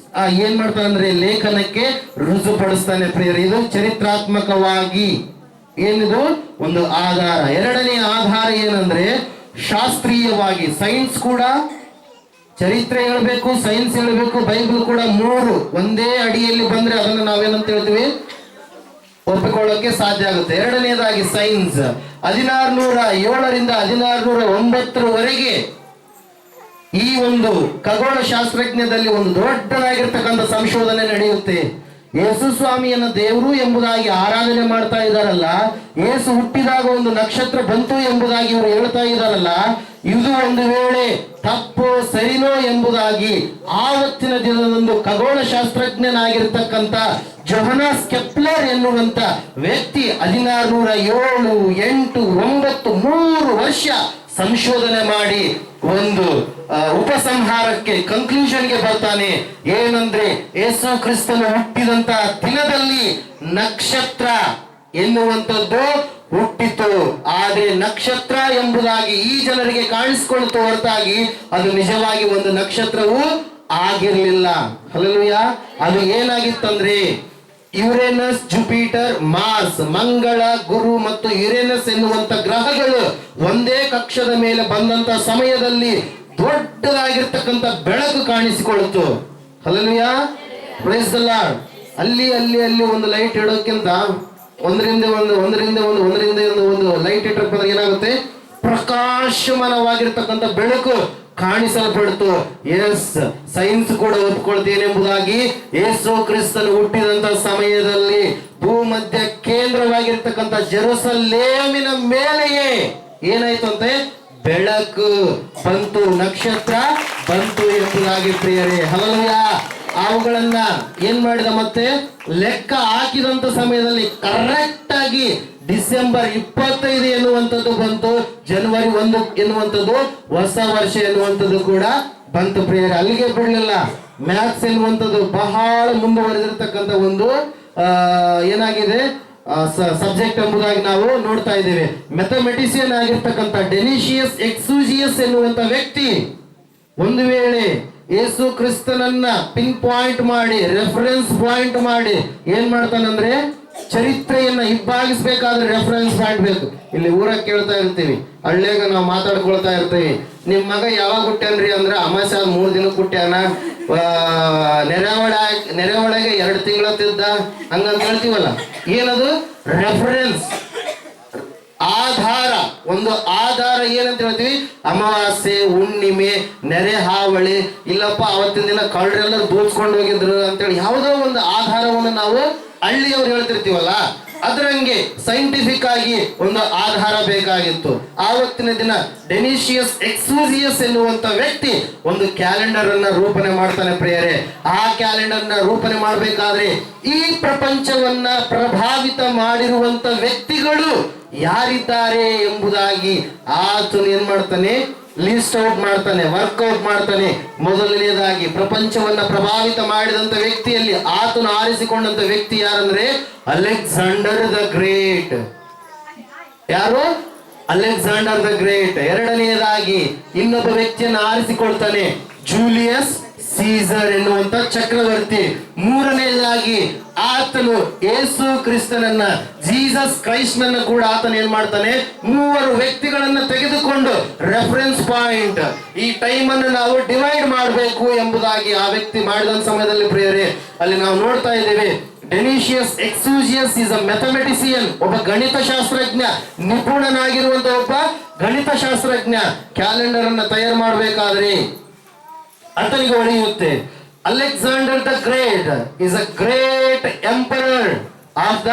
ಏನ್ ಮಾಡ್ತಾನಂದ್ರೆ ಲೇಖನಕ್ಕೆ ರುಜುಪಡಿಸ್ತಾನೆ ಪ್ರಿಯರೇ. ಇದು ಚರಿತ್ರಾತ್ಮಕವಾಗಿ ಏನಿದು ಒಂದು ಆಧಾರ. ಎರಡನೆಯ ಆಧಾರ ಏನಂದ್ರೆ ಶಾಸ್ತ್ರೀಯವಾಗಿ, ಸೈನ್ಸ್ ಕೂಡ ಚರಿತ್ರೆ ಹೇಳಬೇಕು, ಸೈನ್ಸ್ ಹೇಳಬೇಕು, ಬೈಬಲ್ ಕೂಡ, ಮೂರು ಒಂದೇ ಅಡಿಯಲ್ಲಿ ಬಂದ್ರೆ ಅದನ್ನು ನಾವೇನಂತ ಹೇಳ್ತೀವಿ, ಒಪ್ಪಿಕೊಳ್ಳೋಕೆ ಸಾಧ್ಯ ಆಗುತ್ತೆ. ಎರಡನೇದಾಗಿ ಸೈನ್ಸ್ 1607ರಿಂದ 1609ರವರೆಗೆ ಈ ಒಂದು ಖಗೋಳ ಶಾಸ್ತ್ರಜ್ಞದಲ್ಲಿ ಒಂದು ದೊಡ್ಡದಾಗಿರ್ತಕ್ಕಂಥ ಸಂಶೋಧನೆ ನಡೆಯುತ್ತೆ. ಯೇಸು ಸ್ವಾಮಿಯನ್ನ ದೇವರು ಎಂಬುದಾಗಿ ಆರಾಧನೆ ಮಾಡ್ತಾ ಇದ್ದಾರಲ್ಲ, ಯೇಸು ಹುಟ್ಟಿದಾಗ ಒಂದು ನಕ್ಷತ್ರ ಬಂತು ಎಂಬುದಾಗಿ ಇವರು ಹೇಳ್ತಾ ಇದ್ದಾರಲ್ಲ, ಇದು ಒಂದು ವೇಳೆ ತಪ್ಪು ಸರಿನೋ ಎಂಬುದಾಗಿ ಆವತ್ತಿನ ದಿನದಂದು ಖಗೋಳ ಶಾಸ್ತ್ರಜ್ಞನಾಗಿರ್ತಕ್ಕಂಥ ಜೊಹನಾಸ್ ಕೆಪ್ಲರ್ ಎನ್ನುವಂತ ವ್ಯಕ್ತಿ 1607, 8, 9, 3 ವರ್ಷ ಸಂಶೋಧನೆ ಮಾಡಿ ಒಂದು ಉಪಸಂಹಾರಕ್ಕೆ ಕನ್ಕ್ಲೂಷನ್ಗೆ ಬರ್ತಾನೆ. ಏನಂದ್ರೆ ಯೇಸು ಕ್ರಿಸ್ತನು ಹುಟ್ಟಿದಂತ ದಿನದಲ್ಲಿ ನಕ್ಷತ್ರ ಎನ್ನುವಂಥದ್ದು ಹುಟ್ಟಿತು. ಆದ್ರೆ ನಕ್ಷತ್ರ ಎಂಬುದಾಗಿ ಈ ಜನರಿಗೆ ಕಾಣಿಸಿಕೊಳ್ತು ಹೊರತಾಗಿ ಅದು ನಿಜವಾಗಿ ಒಂದು ನಕ್ಷತ್ರವೂ ಆಗಿರ್ಲಿಲ್ಲ. ಹಲ್ಲೆಲೂಯಾ. ಅದು ಏನಾಗಿತ್ತಂದ್ರೆ ಯುರೇನಸ್, ಜುಪಿಟರ್, ಮಾರ್ಸ್, ಮಂಗಳ, ಗುರು ಮತ್ತು ಯುರೇನಸ್ ಎನ್ನುವಂತ ಗ್ರಹಗಳು ಒಂದೇ ಕಕ್ಷದ ಮೇಲೆ ಬಂದಂತ ಸಮಯದಲ್ಲಿ ದೊಡ್ಡದಾಗಿರ್ತಕ್ಕಂಥ ಬೆಳಕು ಕಾಣಿಸಿಕೊಳ್ತು. ಹಲ್ಲೆಲೂಯಾ. Praise the Lord. ಅಲ್ಲಿ ಒಂದು ಲೈಟ್ ಇಡೋಕ್ಕಿಂತ ಒಂದರಿಂದ ಒಂದು ಲೈಟ್ ಇಟ್ಟರೆ ಏನಾಗುತ್ತೆ, ಪ್ರಕಾಶಮಾನವಾಗಿರ್ತಕ್ಕಂಥ ಬೆಳಕು ಕಾಣಿಸಲ್ಪಡ್ತು. ಎಸ್, ಸೈನ್ಸ್ ಕೂಡ ಒಪ್ಕೊಳ್ತೇನೆ ಎಂಬುದಾಗಿ ಯೇಸು ಕ್ರಿಸ್ತನು ಹುಟ್ಟಿದಂತ ಸಮಯದಲ್ಲಿ ಭೂಮಧ್ಯ ಕೇಂದ್ರವಾಗಿರ್ತಕ್ಕಂಥ ಜೆರುಸಲೇಮಿನ ಮೇಲೆಯೇ ಏನಾಯ್ತು ಅಂತೆ, ಬೆಳಕು ಬಂತು, ನಕ್ಷತ್ರ ಬಂತು ಎಂಬುದಾಗಿ ಪ್ರಿಯರೇ. ಹಲ್ಲೆಲೂಯಾ. ಅವುಗಳನ್ನ ಏನ್ ಮಾಡಿದ, ಮತ್ತೆ ಲೆಕ್ಕ ಹಾಕಿದಂತ ಸಮಯದಲ್ಲಿ ಕರೆಕ್ಟ್ ಆಗಿ ಡಿಸೆಂಬರ್ 25 ಎನ್ನುವಂಥದ್ದು ಬಂತು, ಜನವರಿ 1 ಎನ್ನುವಂಥದ್ದು ಹೊಸ ವರ್ಷ ಎನ್ನುವಂಥದ್ದು ಕೂಡ ಬಂತು ಪ್ರಿಯರೇ. ಅಲ್ಲಿಗೆ ಬಿಡಲಿಲ್ಲ. ಮ್ಯಾಥ್ಸ್ ಎನ್ನುವಂಥದ್ದು ಬಹಳ ಮುಂದುವರೆದಿರ್ತಕ್ಕಂಥ ಒಂದು ಏನಾಗಿದೆ ಸಬ್ಜೆಕ್ಟ್ ಎಂಬುದಾಗಿ ನಾವು ನೋಡ್ತಾ ಇದ್ದೇವೆ. ಮ್ಯಾಥಮೆಟಿಷಿಯನ್ ಆಗಿರ್ತಕ್ಕಂಥ ಡೆನಿಷಿಯಸ್ ಎಕ್ಸೂಜಿಯಸ್ ಎನ್ನುವಂತ ವ್ಯಕ್ತಿ ಒಂದು ವೇಳೆ ಯೇಸು ಕ್ರಿಸ್ತನನ್ನ ಪಿನ್ ಪಾಯಿಂಟ್ ಮಾಡಿ, ರೆಫರೆನ್ಸ್ ಪಾಯಿಂಟ್ ಮಾಡಿ ಏನ್ ಮಾಡ್ತಾನಂದ್ರೆ, ಚರಿತ್ರೆಯನ್ನ ಇಬ್ಬಾಗಿಸ್ಬೇಕಾದ್ರೆ ರೆಫರೆನ್ಸ್ ಪಾಯಿಂಟ್ ಬೇಕು. ಇಲ್ಲಿ ಊರಾಗ ಕೇಳ್ತಾ ಇರ್ತೀವಿ, ಹಳ್ಳಿಯಾಗ ನಾವು ಮಾತಾಡ್ಕೊಳ್ತಾ ಇರ್ತೀವಿ, ನಿಮ್ ಮಗ ಯಾವಾಗ ಹುಟ್ಟ್ಯಾನ್ರಿ ಅಂದ್ರೆ ಅಮಾಸ್ಯ 3 ದಿನಕ್ಕೆ ಹುಟ್ಟ್ಯಾನ, ನೆರೆ ಒಳಗೆ 2 ತಿಂಗಳ ತಿದ್ದ, ಹಂಗಂತ ಹೇಳ್ತೀವಲ್ಲ. ಏನದು ರೆಫರೆನ್ಸ್, ಆಧಾರ. ಒಂದು ಆಧಾರ ಏನಂತ ಹೇಳ್ತೀವಿ, ಅಮಾವಾಸ್ಯೆ, ಹುಣ್ಣಿಮೆ, ನೆರೆ ಹಾವಳಿ, ಇಲ್ಲಪ್ಪ ಅವತ್ತಿನ ದಿನ ಕಳ್ಳರೆಲ್ಲರೂ ದೂಚ್ಕೊಂಡು ಹೋಗಿದ್ರು ಅಂತೇಳಿ ಯಾವುದೋ ಒಂದು ಆಧಾರವನ್ನು ನಾವು ಹಳ್ಳಿಯವ್ರು ಹೇಳ್ತಿರ್ತೀವಲ್ಲ, ಅದರಂಗೆ ಸೈಂಟಿಫಿಕ್ ಆಗಿ ಒಂದು ಆಧಾರ ಬೇಕಾಗಿತ್ತು. ಆವತ್ತಿನ ದಿನ ಡೆನಿಷಿಯಸ್ ಎಕ್ಸೂಜಿಯಸ್ ಎನ್ನುವಂತ ವ್ಯಕ್ತಿ ಒಂದು ಕ್ಯಾಲೆಂಡರ್ ಅನ್ನ ರೂಪಣೆ ಮಾಡ್ತಾನೆ ಪ್ರಿಯರೇ. ಆ ಕ್ಯಾಲೆಂಡರ್ ನ ರೂಪಣೆ ಮಾಡಬೇಕಾದ್ರೆ ಈ ಪ್ರಪಂಚವನ್ನ ಪ್ರಭಾವಿತ ಮಾಡಿರುವಂತ ವ್ಯಕ್ತಿಗಳು ಯಾರಿದ್ದಾರೆ ಎಂಬುದಾಗಿ ಆತನು ಏನ್ ಮಾಡ್ತಾನೆ, ಲಿಸ್ಟ್ ಔಟ್ ಮಾಡ್ತಾನೆ, ವರ್ಕ್ಔಟ್ ಮಾಡ್ತಾನೆ. ಮೊದಲನೇದಾಗಿ ಪ್ರಪಂಚವನ್ನ ಪ್ರಭಾವಿತ ಮಾಡಿದಂತ ವ್ಯಕ್ತಿಯಲ್ಲಿ ಆತನು ಆರಿಸಿಕೊಂಡಂತ ವ್ಯಕ್ತಿ ಯಾರಂದ್ರೆ ಅಲೆಕ್ಸಾಂಡರ್ ದ ಗ್ರೇಟ್. ಯಾರು? Alexander the great. ಎರಡನೆಯದಾಗಿ ಇನ್ನೊಬ್ಬ ವ್ಯಕ್ತಿಯನ್ನು ಆರಿಸಿಕೊಳ್ತಾನೆ, ಜೂಲಿಯಸ್ ಸೀಸರ್ ಎನ್ನುವಂತ ಚಕ್ರವರ್ತಿ. ಮೂರನೆಯದಾಗಿ ಆತನು ಯೇಸು ಕ್ರಿಸ್ತನನ್ನ, ಜೀಸಸ್ ಕ್ರೈಸ್ಟ್ ನನ್ನ ಕೂಡ ಆತನ ಏನ್ ಮಾಡ್ತಾನೆ, 3 ವ್ಯಕ್ತಿಗಳನ್ನ ತೆಗೆದುಕೊಂಡು ರೆಫರೆನ್ಸ್ ಪಾಯಿಂಟ್, ಈ ಟೈಮ್ ಅನ್ನು ನಾವು ಡಿವೈಡ್ ಮಾಡಬೇಕು ಎಂಬುದಾಗಿ ಆ ವ್ಯಕ್ತಿ ಮಾಡಿದ ಸಮಯದಲ್ಲಿ ಪ್ರಿಯರೇ ಅಲ್ಲಿ ನಾವು ನೋಡ್ತಾ ಇದ್ದೇವೆ. ಡೆನಿಷಿಯಸ್ ಎಕ್ಸೂಜಿಯಸ್ ಇಸ್ ಅ ಮ್ಯಾಥಮೆಟಿಷಿಯನ್, ಒಬ್ಬ ಗಣಿತಶಾಸ್ತ್ರಜ್ಞ, ನಿಪುಣನಾಗಿರುವಂತ ಒಬ್ಬ ಗಣಿತಶಾಸ್ತ್ರಜ್ಞ. ಕ್ಯಾಲೆಂಡರ್ ಅನ್ನ ತಯಾರು ಮಾಡಬೇಕಾದ್ರೆ ಆತನಿಗೆ ಹೊಳೆಯುತ್ತೆ. Alexander the great is a great emperor of the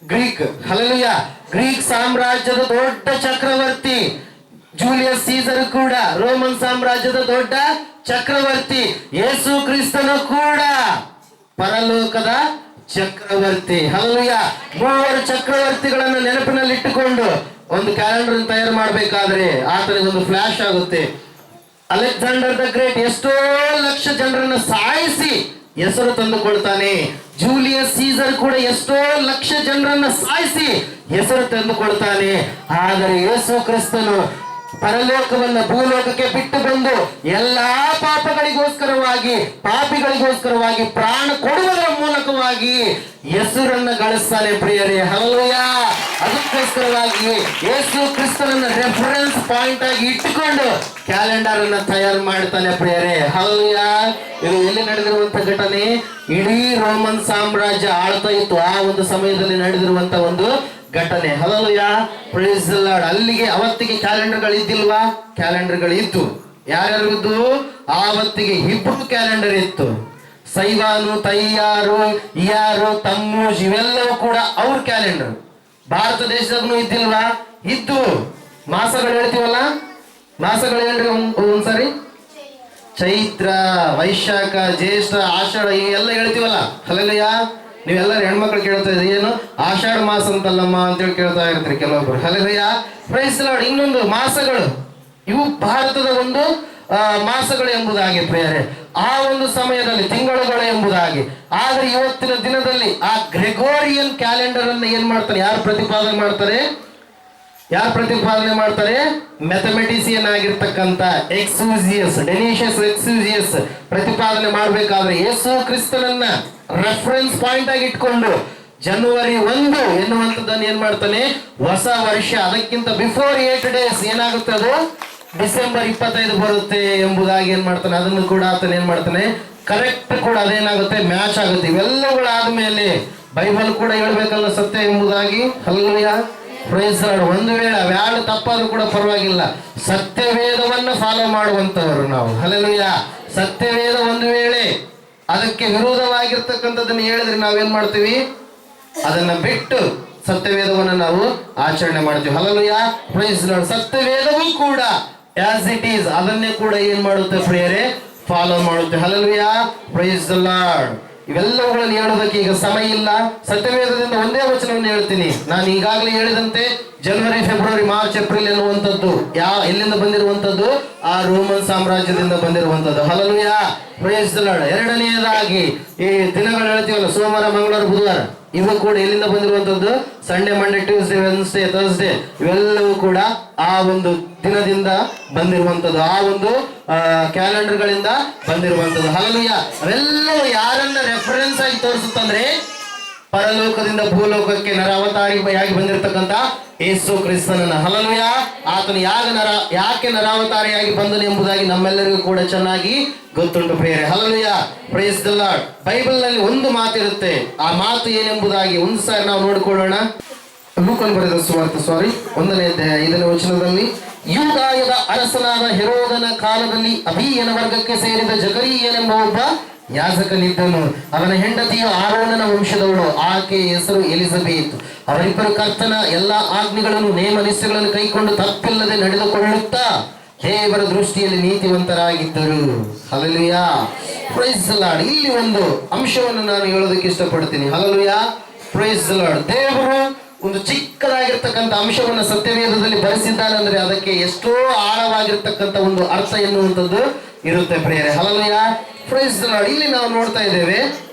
Greek. Hallelujah. Greek ಸಾಮ್ರಾಜ್ಯದ ದೊಡ್ಡ ಚಕ್ರವರ್ತಿ. ಜೂಲಿಯಸ್ ಸೀಸರ್ ಕೂಡ ರೋಮನ್ ಸಾಮ್ರಾಜ್ಯದ ದೊಡ್ಡ ಚಕ್ರವರ್ತಿ. ಯೇಸು ಕ್ರಿಸ್ತನು ಕೂಡ ಪರಲೋಕದ ಚಕ್ರವರ್ತಿ. ಹಲ್ಲೆಲೂಯಾ. 3 ಚಕ್ರವರ್ತಿಗಳನ್ನು ನೆನಪಿನಲ್ಲಿಟ್ಟುಕೊಂಡು ಒಂದು ಕ್ಯಾಲೆಂಡರ್ ತಯಾರು ಮಾಡಬೇಕಾದ್ರೆ ಆತನಿಗೆ ಒಂದು ಫ್ಲಾಶ್ ಆಗುತ್ತೆ. ಅಲೆಕ್ಸಾಂಡರ್ ದ ಗ್ರೇಟ್ ಎಷ್ಟೋ ಲಕ್ಷ ಜನರನ್ನ ಸಾಯಿಸಿ ಹೆಸರು ತಂದುಕೊಳ್ತಾನೆ. ಜೂಲಿಯಸ್ ಸೀಸರ್ ಕೂಡ ಎಷ್ಟೋ ಲಕ್ಷ ಜನರನ್ನ ಸಾಯಿಸಿ ಹೆಸರು ತಂದುಕೊಳ್ತಾನೆ. ಆದರೆ ಯೇಸು ಕ್ರಿಸ್ತನು ಪರಲೋಕವನ್ನ ಭೂಲೋಕಕ್ಕೆ ಬಿಟ್ಟು ಬಂದು ಎಲ್ಲಾ ಪಾಪಿಗಳಿಗೋಸ್ಕರವಾಗಿ ಪ್ರಾಣ ಕೊಡುವುದರ ಮೂಲಕವಾಗಿ ಹೆಸರನ್ನ ಗಳಿಸ್ತಾನೆ ಪ್ರಿಯರೇ. ಹಲ್ಲೆಲೂಯಾ. ಅದಕ್ಕೋಸ್ಕರವಾಗಿ ಯೇಸು ಕ್ರಿಸ್ತನನ್ನ ರೆಫರೆನ್ಸ್ ಪಾಯಿಂಟ್ ಆಗಿ ಇಟ್ಟುಕೊಂಡು ಕ್ಯಾಲೆಂಡರ್ ಅನ್ನ ತಯಾರು ಮಾಡ್ತಾನೆ ಪ್ರಿಯರೇ. ಹಲ್ಲೆಲೂಯಾ. ಇದು ಎಲ್ಲಿ ನಡೆದಿರುವಂತ ಘಟನೆ, ಇಡೀ ರೋಮನ್ ಸಾಮ್ರಾಜ್ಯ ಆಳ್ತಾ ಇತ್ತು ಆ ಒಂದು ಸಮಯದಲ್ಲಿ ನಡೆದಿರುವಂತ ಒಂದು ಘಟನೆ. ಹಲ್ಲೆಲೂಯಾ. Praise the Lord. ಅಲ್ಲಿಗೆ ಅವತ್ತಿಗೆ ಕ್ಯಾಲೆಂಡರ್ಗಳು ಇದ್ದಿಲ್ವಾ? ಕ್ಯಾಲೆಂಡರ್ಗಳು ಇತ್ತು. ಯಾರ್ಯಾರು ಇದ್ದು? ಆವತ್ತಿಗೆ ಹಿಬ್ರೂ ಕ್ಯಾಲೆಂಡರ್ ಇತ್ತು. ಸೈವಾನು, ತೈಯಾರು, ಇಯಾರು, ತಮ್ಮೂಜ್ ಇವೆಲ್ಲವೂ ಕೂಡ ಅವ್ರ ಕ್ಯಾಲೆಂಡರ್. ಭಾರತ ದೇಶದಾಗೂ ಇದ್ದಿಲ್ವಾ? ಇದ್ದು. ಮಾಸಗಳು ಹೇಳ್ತೀವಲ್ಲ, ಮಾಸಗಳು ಹೇಳ್ರಿ ಒಂದ್ಸರಿ. ಚೈತ್ರ, ವೈಶಾಖ, ಜ್ಯೇಷ್ಠ, ಆಷಾಢ ಇವೆಲ್ಲ ಹೇಳ್ತೀವಲ್ಲ. ಹಲ್ಲೆಲೂಯಾ. ನೀವೆಲ್ಲರೂ ಹೆಣ್ಮಕ್ಳು ಕೇಳ್ತಾ ಇದ್ರಿ, ಏನು ಆಷಾಢ ಮಾಸ ಅಂತಲ್ಲಮ್ಮ ಅಂತೇಳಿ ಕೇಳ್ತಾ ಇರ್ತೀರಿ ಕೆಲವೊಬ್ರು. Hallelujah, praise the Lord. ಇನ್ನೊಂದು ಮಾಸಗಳು, ಇವು ಭಾರತದ ಒಂದು ಮಾಸಗಳು ಎಂಬುದಾಗಿ ಪ್ರಿಯರೇ, ಆ ಒಂದು ಸಮಯದಲ್ಲಿ ತಿಂಗಳುಗಳು ಎಂಬುದಾಗಿ. ಆದ್ರೆ ಇವತ್ತಿನ ದಿನದಲ್ಲಿ ಆ ಗ್ರೆಗೋರಿಯನ್ ಕ್ಯಾಲೆಂಡರ್ ಅನ್ನು ಏನ್ ಮಾಡ್ತಾರೆ? ಯಾರು ಪ್ರತಿಪಾದನೆ ಮಾಡ್ತಾರೆ? ಮ್ಯಾಥಮೆಟಿಷಿಯನ್ ಆಗಿರ್ತಕ್ಕಂಥ ಡೆನಿಷಿಯಸ್ ಎಕ್ಸೂಸಿಯಸ್ ಪ್ರತಿಪಾದನೆ ಮಾಡಬೇಕಾದ್ರೆ ಯೇಸು ಕ್ರಿಸ್ತನನ್ನ ರೆಫರೆನ್ಸ್ ಪಾಯಿಂಟ್ ಆಗಿ ಇಟ್ಕೊಂಡು ಜನವರಿ 1 ಎನ್ನುವಂಥದ್ದನ್ನು ಏನ್ ಮಾಡ್ತಾನೆ? ಹೊಸ ವರ್ಷ. ಅದಕ್ಕಿಂತ ಬಿಫೋರ್ 8 days ಏನಾಗುತ್ತೆ? ಅದು ಡಿಸೆಂಬರ್ 25 ಬರುತ್ತೆ ಎಂಬುದಾಗಿ ಏನ್ ಮಾಡ್ತಾನೆ? ಅದನ್ನು ಕೂಡ ಆತನ ಏನ್ ಮಾಡ್ತಾನೆ? ಕರೆಕ್ಟ್ ಕೂಡ ಅದೇನಾಗುತ್ತೆ? ಮ್ಯಾಚ್ ಆಗುತ್ತೆ. ಇವೆಲ್ಲಗಳಾದ್ಮೇಲೆ ಬೈಬಲ್ ಕೂಡ ಹೇಳ್ಬೇಕಲ್ಲ ಸತ್ಯ ಎಂಬುದಾಗಿ. Hallelujah, praise the lord. ಒಂದು ವೇಳೆ ಅವ್ಯಾಳು ತಪ್ಪಾದ್ರೂ ಕೂಡ ಪರವಾಗಿಲ್ಲ, ಸತ್ಯವೇದವನ್ನ ಫಾಲೋ ಮಾಡುವಂತವರು ನಾವು. ಹಲ್ಲೆಲೂಯಾ. ಸತ್ಯವೇದ ಒಂದು ವೇಳೆ ಅದಕ್ಕೆ ವಿರೋಧವಾಗಿರ್ತಕ್ಕಂಥದ್ದನ್ನು ಹೇಳಿದ್ರೆ ನಾವೇನ್ ಮಾಡ್ತೀವಿ? ಅದನ್ನ ಬಿಟ್ಟು ಸತ್ಯವೇದವನ್ನ ನಾವು ಆಚರಣೆ ಮಾಡ್ತೀವಿ. Hallelujah, praise the lord. ಸತ್ಯವೇದವೂ ಕೂಡ ಆಸ್ ಇಟ್ ಈಸ್ ಅದನ್ನೇ ಕೂಡ ಏನ್ ಮಾಡುತ್ತೆ ಪ್ರಿಯರೇ? ಫಾಲೋ ಮಾಡುತ್ತೆ. Hallelujah, praise the Lord. ಇವೆಲ್ಲವುಗಳನ್ನು ಹೇಳೋದಕ್ಕೆ ಈಗ ಸಮಯ ಇಲ್ಲ. ಸತ್ಯವೇದದಿಂದ ಒಂದೇ ವಚನವನ್ನು ಹೇಳ್ತೀನಿ. ನಾನು ಈಗಾಗಲೇ ಹೇಳಿದಂತೆ ಜನವರಿ, ಫೆಬ್ರವರಿ, ಮಾರ್ಚ್, ಏಪ್ರಿಲ್ ಎನ್ನುವಂಥದ್ದು ಎಲ್ಲಿಂದ ಬಂದಿರುವಂಥದ್ದು? ಆ ರೋಮನ್ ಸಾಮ್ರಾಜ್ಯದಿಂದ ಬಂದಿರುವಂಥದ್ದು. Hallelujah, praise the Lord. ಎರಡನೆಯದಾಗಿ ಈ ದಿನಗಳು ಹೇಳ್ತೀವಲ್ಲ, ಸೋಮವಾರ, ಮಂಗಳವಾರ, ಬುಧವಾರ, ಇವು ಕೂಡ ಎಲ್ಲಿಂದ ಬಂದಿರುವಂಥದ್ದು? Sunday, Monday, Tuesday, Wednesday, Thursday ಇವೆಲ್ಲವೂ ಕೂಡ ಆ ಒಂದು ದಿನದಿಂದ ಬಂದಿರುವಂಥದ್ದು, ಆ ಒಂದು ಕ್ಯಾಲೆಂಡರ್ಗಳಿಂದ ಬಂದಿರುವಂಥದ್ದು. ಹಲ್ಲೆಲೂಯಾ. ಅವೆಲ್ಲವೂ ಯಾರನ್ನ ರೆಫರೆನ್ಸ್ ಆಗಿ ತೋರಿಸುತ್ತಂದ್ರೆ ಪರಲೋಕದಿಂದ ಭೂಲೋಕಕ್ಕೆ ನರಾವತಾರಿಯಾಗಿ ಬಂದಿರತಕ್ಕಂಥ ಯೇಸು ಕ್ರಿಸ್ತನನ್ನ. ಹಲ್ಲೆಲೂಯಾ. ಆತನು ಯಾಕೆ ನರಾವತಾರಿಯಾಗಿ ಬಂದನು ಎಂಬುದಾಗಿ ನಮ್ಮೆಲ್ಲರಿಗೂ ಕೂಡ ಚೆನ್ನಾಗಿ ಗೊತ್ತುಂಟು ಪ್ರಿಯರೇ. Hallelujah, praise the Lord. Bible ನಲ್ಲಿ ಒಂದು ಮಾತಿರುತ್ತೆ. ಆ ಮಾತು ಏನೆಂಬುದಾಗಿ ಒಂದು ಸಾರಿ ನಾವು ನೋಡಿಕೊಳ್ಳೋಣ. ಲೂಕನ್ ಬರೆದ ಸುವಾರ್ತೆ 1ನೇ ಅಧ್ಯಾಯ 5ನೇ ವಚನದಲ್ಲಿ, ಯೂದಾಯದ ಅರಸನಾದ ಹೆರೋದನ ಕಾಲದಲ್ಲಿ ಅಬೀಯನ ವರ್ಗಕ್ಕೆ ಸೇರಿದ ಜಕರೀಯನೆಂಬ ಒಬ್ಬ ಯಾಜಕನಿದ್ದನು. ಅವನ ಹೆಂಡತಿಯು ಆರೋನನ ವಂಶದವಳು. ಆಕೆಯ ಹೆಸರು ಎಲಿಜಬೆತ್. ಅವರಿಬ್ಬರು ಕರ್ತನ ಎಲ್ಲಾ ಆಜ್ಞೆಗಳನ್ನು, ನೇಮ ನಿಷ್ಠೆಗಳನ್ನು ಕೈಕೊಂಡು ತಪ್ಪಿಲ್ಲದೆ ನಡೆದುಕೊಳ್ಳುತ್ತಾ ದೇವರ ದೃಷ್ಟಿಯಲ್ಲಿ ನೀತಿವಂತರಾಗಿದ್ದರು. Hallelujah, praise the lord. ಇಲ್ಲಿ ಒಂದು ಅಂಶವನ್ನು ನಾನು ಹೇಳೋದಕ್ಕೆ ಇಷ್ಟಪಡ್ತೀನಿ. Hallelujah, praise the lord. ದೇವರು ಒಂದು ಚಿಕ್ಕದಾಗಿರ್ತಕ್ಕಂಥ ಅಂಶವನ್ನು ಸತ್ಯವೇದದಲ್ಲಿ ಬರೆಸಿದ್ದಾನೆ ಅಂದ್ರೆ ಅದಕ್ಕೆ ಎಷ್ಟೋ ಆಳವಾಗಿರ್ತಕ್ಕಂಥ ಒಂದು ಅರ್ಥ ಎನ್ನುವಂಥದ್ದು ಇರುತ್ತೆ ಪ್ರಿಯರೇ. Hallelujah, praise the lord. ಇಲ್ಲಿ ನಾವು ನೋಡ್ತಾ ಇದ್ದೇವೆ,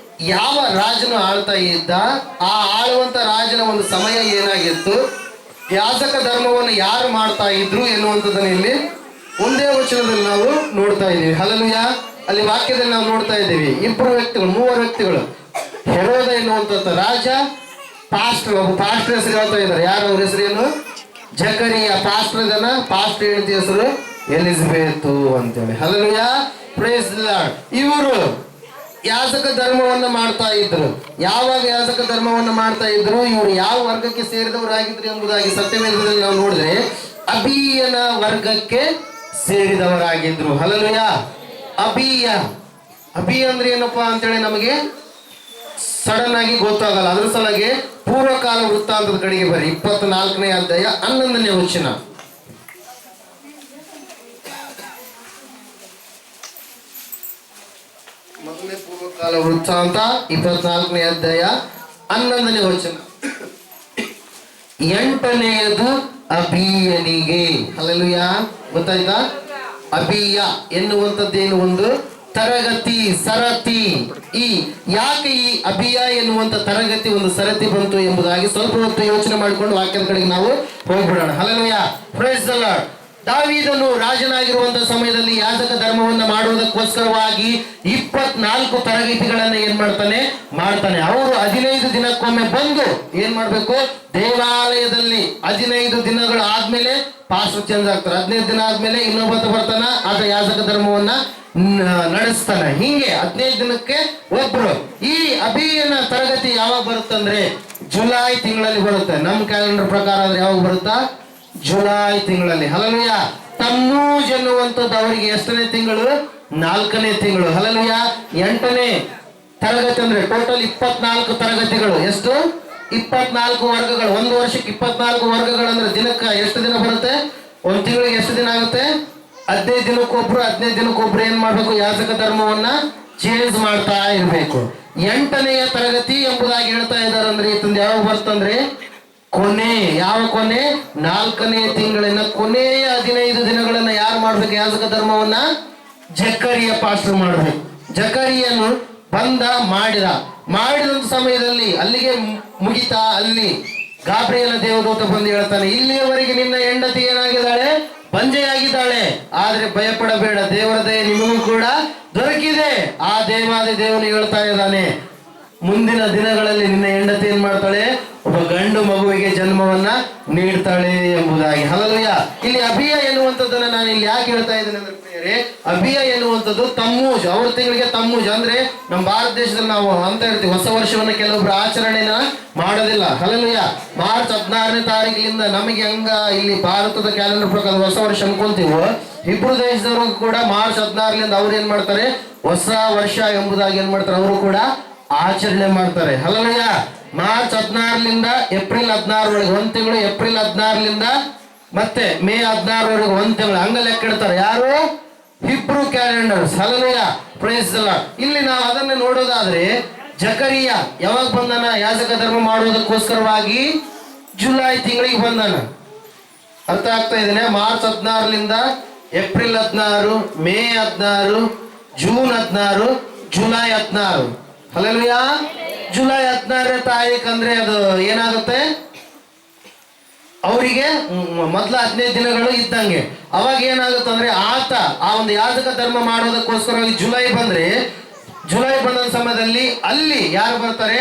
ಯಾವ ರಾಜನು ಆಳ್ತಾ ಇದ್ದ, ಆ ಆಳುವಂತ ರಾಜನ ಒಂದು ಸಮಯ ಏನಾಗಿತ್ತು, ಯಾಜಕ ಧರ್ಮವನ್ನು ಯಾರು ಮಾಡ್ತಾ ಇದ್ರು ಎನ್ನುವಂಥದ್ದನ್ನು ಇಲ್ಲಿ ಒಂದೇ ವಚನದಲ್ಲಿ ನಾವು ನೋಡ್ತಾ ಇದ್ದೀವಿ. ಹಲ್ಲೆಲೂಯಾ. ಅಲ್ಲಿ ವಾಕ್ಯದಲ್ಲಿ ನಾವು ನೋಡ್ತಾ ಇದ್ದೀವಿ, ಮೂವರು ವ್ಯಕ್ತಿಗಳು. ಹೆರೋದ ಎನ್ನುವಂಥ ರಾಜ, ಪಾಸ್ಟರ್, ಒಬ್ಬ ಪಾಸ್ಟರ್ ಹೆಸರು ಹೇಳ್ತಾ ಇದ್ದಾರೆ. ಯಾರು ಅವ್ರ ಹೆಸರೇನು? ಜಕರಿಯ. ಪಾಸ್ಟರ್ ಹೆಂಡತಿ ಹೆಸರು ಎಲಿಜಬೆತ್ ಅಂತೇಳಿ. Hallelujah, praise the Lord. ಇವರು ಯಾಜಕ ಧರ್ಮವನ್ನ ಮಾಡ್ತಾ ಇದ್ರು. ಯಾವಾಗ ಯಾಜಕ ಧರ್ಮವನ್ನ ಮಾಡ್ತಾ ಇದ್ರು, ಇವರು ಯಾವ ವರ್ಗಕ್ಕೆ ಸೇರಿದವರಾಗಿದ್ರು ಎಂಬುದಾಗಿ ಸತ್ಯವೇದದಲ್ಲಿ ನಾವು ನೋಡಿದ್ರೆ ಅಬೀಯನ ವರ್ಗಕ್ಕೆ ಸೇರಿದವರಾಗಿದ್ರು. ಹಲ್ಲೆಲೂಯಾ. ಅಬೀಯ ಅಂದ್ರೆ ಏನಪ್ಪಾ ಅಂತೇಳಿ ನಮಗೆ ಸಡನ್ ಆಗಿ ಗೊತ್ತಾಗಲ್ಲ. ಅದ್ರ ಸಲಗೆ ಪೂರ್ವಕಾಲ ವೃತ್ತಾಂತದ ಕಡೆಗೆ ಬರ್ರಿ. 24ನೇ ಅಧ್ಯಾಯ 11ನೇ ವಚನ. ಮೊದಲನೇ ಪೂರ್ವಕಾಲ ವೃತ್ತಾಂತ 24ನೇ ಅಧ್ಯಾಯ 11ನೇ ವಚನ. 8ನೇಯದು ಅಬೀಯನಿಗೆ. ಹಲ್ಲೆಲೂಯಾ. ಗೊತ್ತಾಯ್ತಾ? ಅಬೀಯ ಎನ್ನುವಂಥದ್ದೇನು? ಒಂದು ತರಗತಿ, ಸರತಿ. ಯಾಕೆ ಈ ಅಬೀಯ ಎನ್ನುವಂತ ತರಗತಿ, ಒಂದು ಸರತಿ ಬಂತು ಎಂಬುದಾಗಿ ಸ್ವಲ್ಪ ಹೊತ್ತು ಯೋಚನೆ ಮಾಡಿಕೊಂಡು ವಾಕ್ಯದ ಕಡೆಗೆ ನಾವು ಹೋಗ್ಬಿಡೋಣ. Hallelujah, praise the lord. ದಾವೀದನು ರಾಜನಾಗಿರುವಂತಹ ಸಮಯದಲ್ಲಿ ಯಾಜಕ ಧರ್ಮವನ್ನ ಮಾಡುವುದಕ್ಕೋಸ್ಕರವಾಗಿ 24 ತರಗತಿಗಳನ್ನ ಏನ್ ಮಾಡ್ತಾನೆ. ಅವರು 15 ದಿನಕ್ಕೊಮ್ಮೆ ಬಂದು ಏನ್ ಮಾಡ್ಬೇಕು? ದೇವಾಲಯದಲ್ಲಿ 15 ದಿನಗಳು ಆದ್ಮೇಲೆ ಪಾಸ್ಟರ್ ಚೇಂಜ್ ಆಗ್ತಾರೆ. 15 ದಿನ ಆದ್ಮೇಲೆ ಇನ್ನೊಬ್ಬ ಬರ್ತಾನ, ಆತ ಯಾಜಕ ಧರ್ಮವನ್ನ ನಡೆಸ್ತಾನೆ. ಹಿಂಗೆ 15 ದಿನಕ್ಕೆ ಒಬ್ರು. ಈ ಅಬೀಯನ ತರಗತಿ ಯಾವಾಗ ಬರುತ್ತಂದ್ರೆ ಜುಲೈ ತಿಂಗಳಲ್ಲಿ ಬರುತ್ತೆ. ನಮ್ಮ ಕ್ಯಾಲೆಂಡರ್ ಪ್ರಕಾರ ಆದ್ರೆ ಯಾವಾಗ ಬರುತ್ತಾ? ಜುಲೈ ತಿಂಗಳಲ್ಲಿ. ಹಲ್ಲೆಲೂಯಾ. ತಮ್ಮೂಜ್ ಎನ್ನುವಂಥದ್ದು ಅವರಿಗೆ ಎಷ್ಟನೇ ತಿಂಗಳು? 4ನೇ ತಿಂಗಳು. ಹಲ್ಲೆಲೂಯಾ. 8ನೇ ತರಗತಿ ಅಂದ್ರೆ ಟೋಟಲ್ 24 ತರಗತಿಗಳು. ಎಷ್ಟು? 24 ವರ್ಗಗಳು. ಒಂದು ವರ್ಷಕ್ಕೆ 24 ವರ್ಗಗಳು ಅಂದ್ರೆ ದಿನಕ್ಕೆ ಎಷ್ಟು ದಿನ ಬರುತ್ತೆ? ಒಂದು ತಿಂಗಳಿಗೆ ಎಷ್ಟು ದಿನ ಆಗುತ್ತೆ? 15 ದಿನಕ್ಕೊಬ್ರು 15 ದಿನಕ್ಕೊಬ್ರು ಏನ್ ಮಾಡ್ಬೇಕು? ಯಾಜಕ ಧರ್ಮವನ್ನ ಚೇಂಜ್ ಮಾಡ್ತಾ ಇರ್ಬೇಕು. 8ನೆಯ ತರಗತಿ ಎಂಬುದಾಗಿ ಹೇಳ್ತಾ ಇದ್ದಾರೆ. ಅಂದ್ರೆ ಇತ್ತಂದು ಯಾವಾಗ ಬರ್ತಂದ್ರೆ ಕೊನೆ. ಯಾವ ಕೊನೆ? 4ನೇ ತಿಂಗಳಿನ ಕೊನೆಯ 15 ದಿನಗಳನ್ನ ಯಾರು ಮಾಡ್ಬೇಕು? ಯಾಜಕ ಧರ್ಮವನ್ನ ಜಕರಿಯ ಪಾಸ್ಟರ್ ಮಾಡ್ಬೇಕು. ಜಕರಿಯನು ಮಾಡಿದಂತ ಸಮಯದಲ್ಲಿ ಅಲ್ಲಿಗೆ ಮುಗಿತಾ? ಅಲ್ಲಿ ಗಾಬ್ರಿಯೇಲ ದೇವದೂತ ಬಂದು ಹೇಳ್ತಾನೆ, ಇಲ್ಲಿಯವರೆಗೆ ನಿನ್ನ ಹೆಂಡತಿ ಏನಾಗಿದ್ದಾಳೆ? ಬಂಜೆಯಾಗಿದ್ದಾಳೆ. ಆದ್ರೆ ಭಯಪಡಬೇಡ, ದೇವರ ದಯೆ ನಿಮಗೂ ಕೂಡ ದೊರಕಿದೆ. ಆ ದೇವಾದಿ ದೇವನು ಹೇಳ್ತಾ ಇದ್ದಾನೆ, ಮುಂದಿನ ದಿನಗಳಲ್ಲಿ ನಿನ್ನ ಹೆಂಡತಿ ಏನ್ ಮಾಡ್ತಾಳೆ? ಒಬ್ಬ ಗಂಡು ಮಗುವಿಗೆ ಜನ್ಮವನ್ನ ನೀಡ್ತಾಳೆ ಎಂಬುದಾಗಿ. ಹಲ್ಲೆಲೂಯ. ಇಲ್ಲಿ ಅಭಿಯ ಎನ್ನುವಂಥದ್ದನ್ನ ನಾನು ಇಲ್ಲಿ ಯಾಕೆ ಹೇಳ್ತಾ ಇದ್ದೇನೆ ಅಂದ್ರೆ ಪ್ರಿಯರೇ, ಅಭಿಯ ಎನ್ನುವಂಥದ್ದು ತಮ್ಮೂಜ್. ಅವ್ರ ತಿಂಗಳಿಗೆ ತಮ್ಮೂಜ್ ಅಂದ್ರೆ ನಮ್ಮ ಭಾರತ ದೇಶದಲ್ಲಿ ನಾವು ಅಂತ ಹೇಳ್ತೀವಿ, ಹೊಸ ವರ್ಷವನ್ನ ಕೆಲವೊಬ್ರು ಆಚರಣೆನ ಮಾಡೋದಿಲ್ಲ. ಹಲ್ಲೆಲೂಯ. ಮಾರ್ಚ್ 16ನೇ ತಾರೀಕಿನಿಂದ ನಮಗೆ ಹಂಗ ಇಲ್ಲಿ ಭಾರತದ ಕ್ಯಾಲೆಂಡರ್ ಪ್ರಕಾರ ಹೊಸ ವರ್ಷ ಅನ್ಕೊಂತೀವೋ, ಇಬ್ರು ದೇಶದವರು ಕೂಡ ಮಾರ್ಚ್ 16ರಿಂದ ಅವ್ರು ಏನ್ ಮಾಡ್ತಾರೆ? ಹೊಸ ವರ್ಷ ಎಂಬುದಾಗಿ ಏನ್ ಮಾಡ್ತಾರೆ? ಅವರು ಕೂಡ ಆಚರಣೆ ಮಾಡ್ತಾರೆ. ಹಲ್ಲೆಲೂಯ. ಮಾರ್ಚ್ 16ರಿಂದ ಏಪ್ರಿಲ್ 16 ಒಂದ್ ತಿಂಗಳು, ಏಪ್ರಿಲ್ 16ರಿಂದ ಮತ್ತೆ ಮೇ 16 ಒಂದ್ ತಿಂಗಳು, ಹಂಗ ಲೆಕ್ಕ ಇಡ್ತಾರೆ. ಯಾರು? Hebrew calendars. Hallelujah. Praise the lord. ಇಲ್ಲಿ ನಾವು ಅದನ್ನ ನೋಡೋದಾದ್ರೆ ಜಕರಿಯ ಯಾವಾಗ ಬಂದಾನ? ಯಾಜಕ ಧರ್ಮ ಮಾಡುವುದಕ್ಕೋಸ್ಕರವಾಗಿ ಜುಲೈ ತಿಂಗಳಿಗೆ ಬಂದಾನ. ಅರ್ಥ ಆಗ್ತಾ ಇದೆಯಾ? ಮಾರ್ಚ್ 16ರಿಂದ April 16, May 16, June 16, July 16. Hallelujah. July 16ನೇ ತಾರೀಕು ಅಂದ್ರೆ ಅದು ಏನಾಗುತ್ತೆ? ಅವರಿಗೆ ಮೊದಲ 15 ದಿನಗಳು ಇದ್ದಂಗೆ. ಅವಾಗ ಏನಾಗುತ್ತೆ ಅಂದ್ರೆ ಆ ಒಂದು ಯಾಜಕ ಧರ್ಮ ಮಾಡೋದಕ್ಕೋಸ್ಕರವಾಗಿ ಜುಲೈ ಬಂದ ಸಮಯದಲ್ಲಿ ಅಲ್ಲಿ ಯಾರು ಬರ್ತಾರೆ?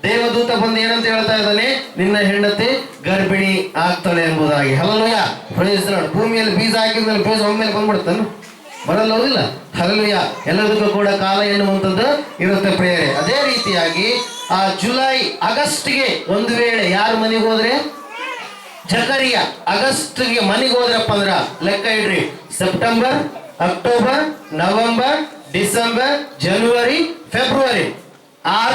ದೇವದೂತ ಬಂದು ಏನಂತ ಹೇಳ್ತಾ ಇದ್ದಾನೆ? ನಿನ್ನ ಹೆಂಡತಿ ಗರ್ಭಿಣಿ ಆಗ್ತಾಳೆ ಎಂಬುದಾಗಿ. ಹಲ್ಲೆಲೂಯ. Praise the Lord. ಭೂಮಿಯಲ್ಲಿ ಬೀಜ ಹಾಕಿದ್ಮೇಲೆ ಬೀಜ ಒಮ್ಮೆಲೆ ಬಂದ್ಬಿಡ್ತಾನೆ, ಬರಲ್ಲ, ಹೋಗಿಲ್ಲ. ಹಲ್ಲೆಲೂಯ. ಎಲ್ಲದಕ್ಕೂ ಕೂಡ ಕಾಲ ಎನ್ನುವಂಥದ್ದು ಇರುತ್ತೆ ಪ್ರಿಯರೇ. ಅದೇ ರೀತಿಯಾಗಿ ಆ ಜುಲೈ ಆಗಸ್ಟ್ಗೆ ಒಂದು ವೇಳೆ ಯಾರು ಮನೆಗೆ ಹೋದ್ರೆ? ಜಕರಿಯ ಆಗಸ್ಟ್ಗೆ ಮನೆಗೆ ಹೋದ್ರಪ್ಪ ಅಂದ್ರ ಲೆಕ್ಕ ಇಡ್ರಿ, ಸೆಪ್ಟೆಂಬರ್, ಅಕ್ಟೋಬರ್, ನವೆಂಬರ್, ಡಿಸೆಂಬರ್, ಜನವರಿ, ಫೆಬ್ರವರಿ 6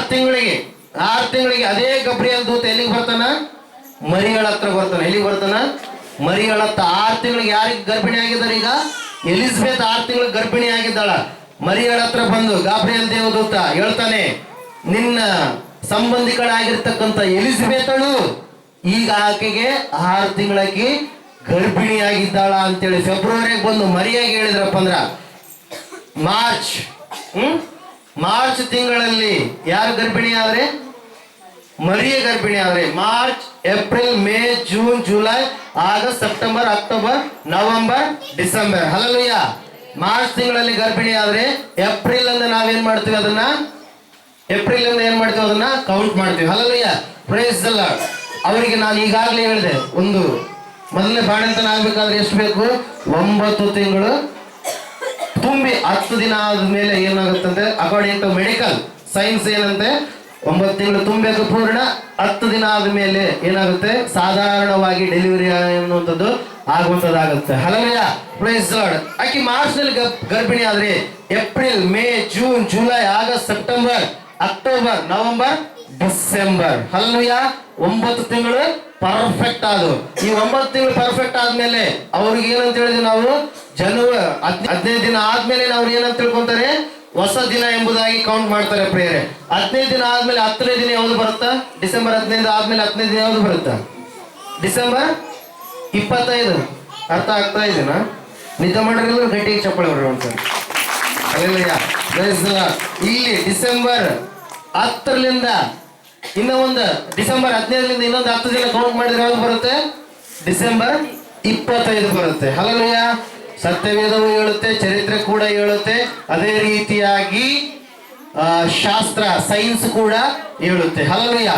ತಿಂಗಳಿಗೆ ಅದೇ ಗಬ್ರಿಯಲ್ ದೂತ ಎಲ್ಲಿಗೆ ಬರ್ತಾನ? ಮರಿಯಳ ಹತ್ರ ಬರ್ತಾನೆ. ಎಲ್ಲಿಗೆ ಬರ್ತಾನ? ಮರಿಯಳ ಹತ್ರ. 6 ತಿಂಗಳಿಗೆ ಯಾರಿಗೆ ಗರ್ಭಿಣಿ ಆಗಿದ್ದಾರೆ? ಈಗ ಎಲಿಜಬೆತ್ 6 ತಿಂಗಳು ಗರ್ಭಿಣಿ ಆಗಿದ್ದಾಳ. ಮರಿಯಳ ಹತ್ರ ಬಂದು ಗಾಬ್ರಿಯಲ್ ದೇವದೂತ ಹೇಳ್ತಾನೆ, ನಿನ್ನ ಸಂಬಂಧಿಗಳಾಗಿರ್ತಕ್ಕಂಥ ಎಲಿಜಬೆತಳು ಈಗ ಆಕೆಗೆ 6 ತಿಂಗಳಾಗಿ ಗರ್ಭಿಣಿ ಆಗಿದ್ದಾಳ ಅಂತೇಳಿ ಫೆಬ್ರವರಿಗೆ ಬಂದು ಮರಿಯಾಗಿ ಹೇಳಿದ್ರಪ್ಪ ಅಂದ್ರ ಮಾರ್ಚ್ ತಿಂಗಳಲ್ಲಿ ಯಾರು ಗರ್ಭಿಣಿ ಆದ್ರೆ? ಮರಿಯ ಗರ್ಭಿಣಿ ಆದ್ರೆ March, April, May, June, July, August, September, October, November, December. Hallelujah. March ತಿಂಗಳಲ್ಲಿ ಗರ್ಭಿಣಿ ಆದ್ರೆ ಏಪ್ರಿಲ್ ಅಂದ ನಾವೇನ್ ಮಾಡ್ತೀವಿ? ಅದನ್ನ ಕೌಂಟ್ ಮಾಡ್ತೀವಿ. ಹಲ್ಲೆಲೂಯ. Praise the Lord. ಅವರಿಗೆ ನಾನು ಈಗಾಗಲೇ ಹೇಳಿದೆ, ಒಂದು ಮೊದಲನೇ ಬಾಣಂತನ ಆಗ್ಬೇಕಾದ್ರೆ ಎಷ್ಟು ಬೇಕು? 9 ತಿಂಗಳು ತುಂಬಿ 10 ದಿನ ಆದ್ಮೇಲೆ ಏನಾಗುತ್ತಂತೆ? ಅಕಾರ್ಡಿಂಗ್ ಟು ಮೆಡಿಕಲ್ ಸೈನ್ಸ್ ಏನಂತೆ? 9 ತಿಂಗಳು ತುಂಬಬೇಕು ಪೂರ್ಣ. 10 ದಿನ ಆದ್ಮೇಲೆ ಏನಾಗುತ್ತೆ? ಸಾಧಾರಣವಾಗಿ ಡೆಲಿವರಿ ಅನ್ನುವಂಥದ್ದು ಆಗುವಂಥದ್ದಾಗುತ್ತೆ. ಹಲ್ಲೆಲೂಯ. Praise the Lord. ಆಕೆ ಮಾರ್ಚ್ ನಲ್ಲಿ ಗರ್ಭಿಣಿ ಆದ್ರೆ April, May, June, July, August, September, October, November, December. Hallelujah. 9 ತಿಂಗಳು ಪರ್ಫೆಕ್ಟ್ ಆದವು. ಈ 9 ತಿಂಗಳು ಪರ್ಫೆಕ್ಟ್ ಆದ್ಮೇಲೆ ಅವ್ರಿಗೆ ಏನಂತ ಹೇಳಿದ್ವಿ ನಾವು? ಜನವರಿ 15 ದಿನ ಆದ್ಮೇಲೆ ನಾವು ಏನಂತ ತಿಳ್ಕೊಂತಾರೆ? ಹೊಸ ದಿನ ಎಂಬುದಾಗಿ ಕೌಂಟ್ ಮಾಡ್ತಾರೆ ಪ್ರಿಯರೇ. 15 ದಿನ ಆದ್ಮೇಲೆ 10ನೇ ದಿನ ಯಾವುದು ಬರುತ್ತಾ? ಡಿಸೆಂಬರ್ 15 ಆದ್ಮೇಲೆ 10ನೇ ದಿನ ಯಾವುದು ಬರುತ್ತಾ? ಡಿಸೆಂಬರ್ 25. ಅರ್ಥ ಆಗ್ತಾ ಇದೆನಾ? ನಿದ್ದೆ ಮಾಡಿರಲ್ಲ, ಗಟ್ಟಿಗೆ ಚಪ್ಪಳಿ ಬರುವಂತ. ಇಲ್ಲಿ ಡಿಸೆಂಬರ್ 10ರಿಂದ ಡಿಸೆಂಬರ್ 15ರಿಂದ ಇನ್ನೊಂದು 10 ದಿನ ಕೌಂಟ್ ಮಾಡಿದ್ರೆ ಯಾವ್ದು ಬರುತ್ತೆ? ಡಿಸೆಂಬರ್ 25 ಬರುತ್ತೆ. ಹಲ್ಲೆಲೂಯ. ಸತ್ಯವೇದವು ಹೇಳುತ್ತೆ, ಚರಿತ್ರೆ ಕೂಡ ಹೇಳುತ್ತೆ, ಅದೇ ರೀತಿಯಾಗಿ ಶಾಸ್ತ್ರ ಸೈನ್ಸ್ ಕೂಡ ಹೇಳುತ್ತೆ. ಹಲ್ಲೆಲೂಯ.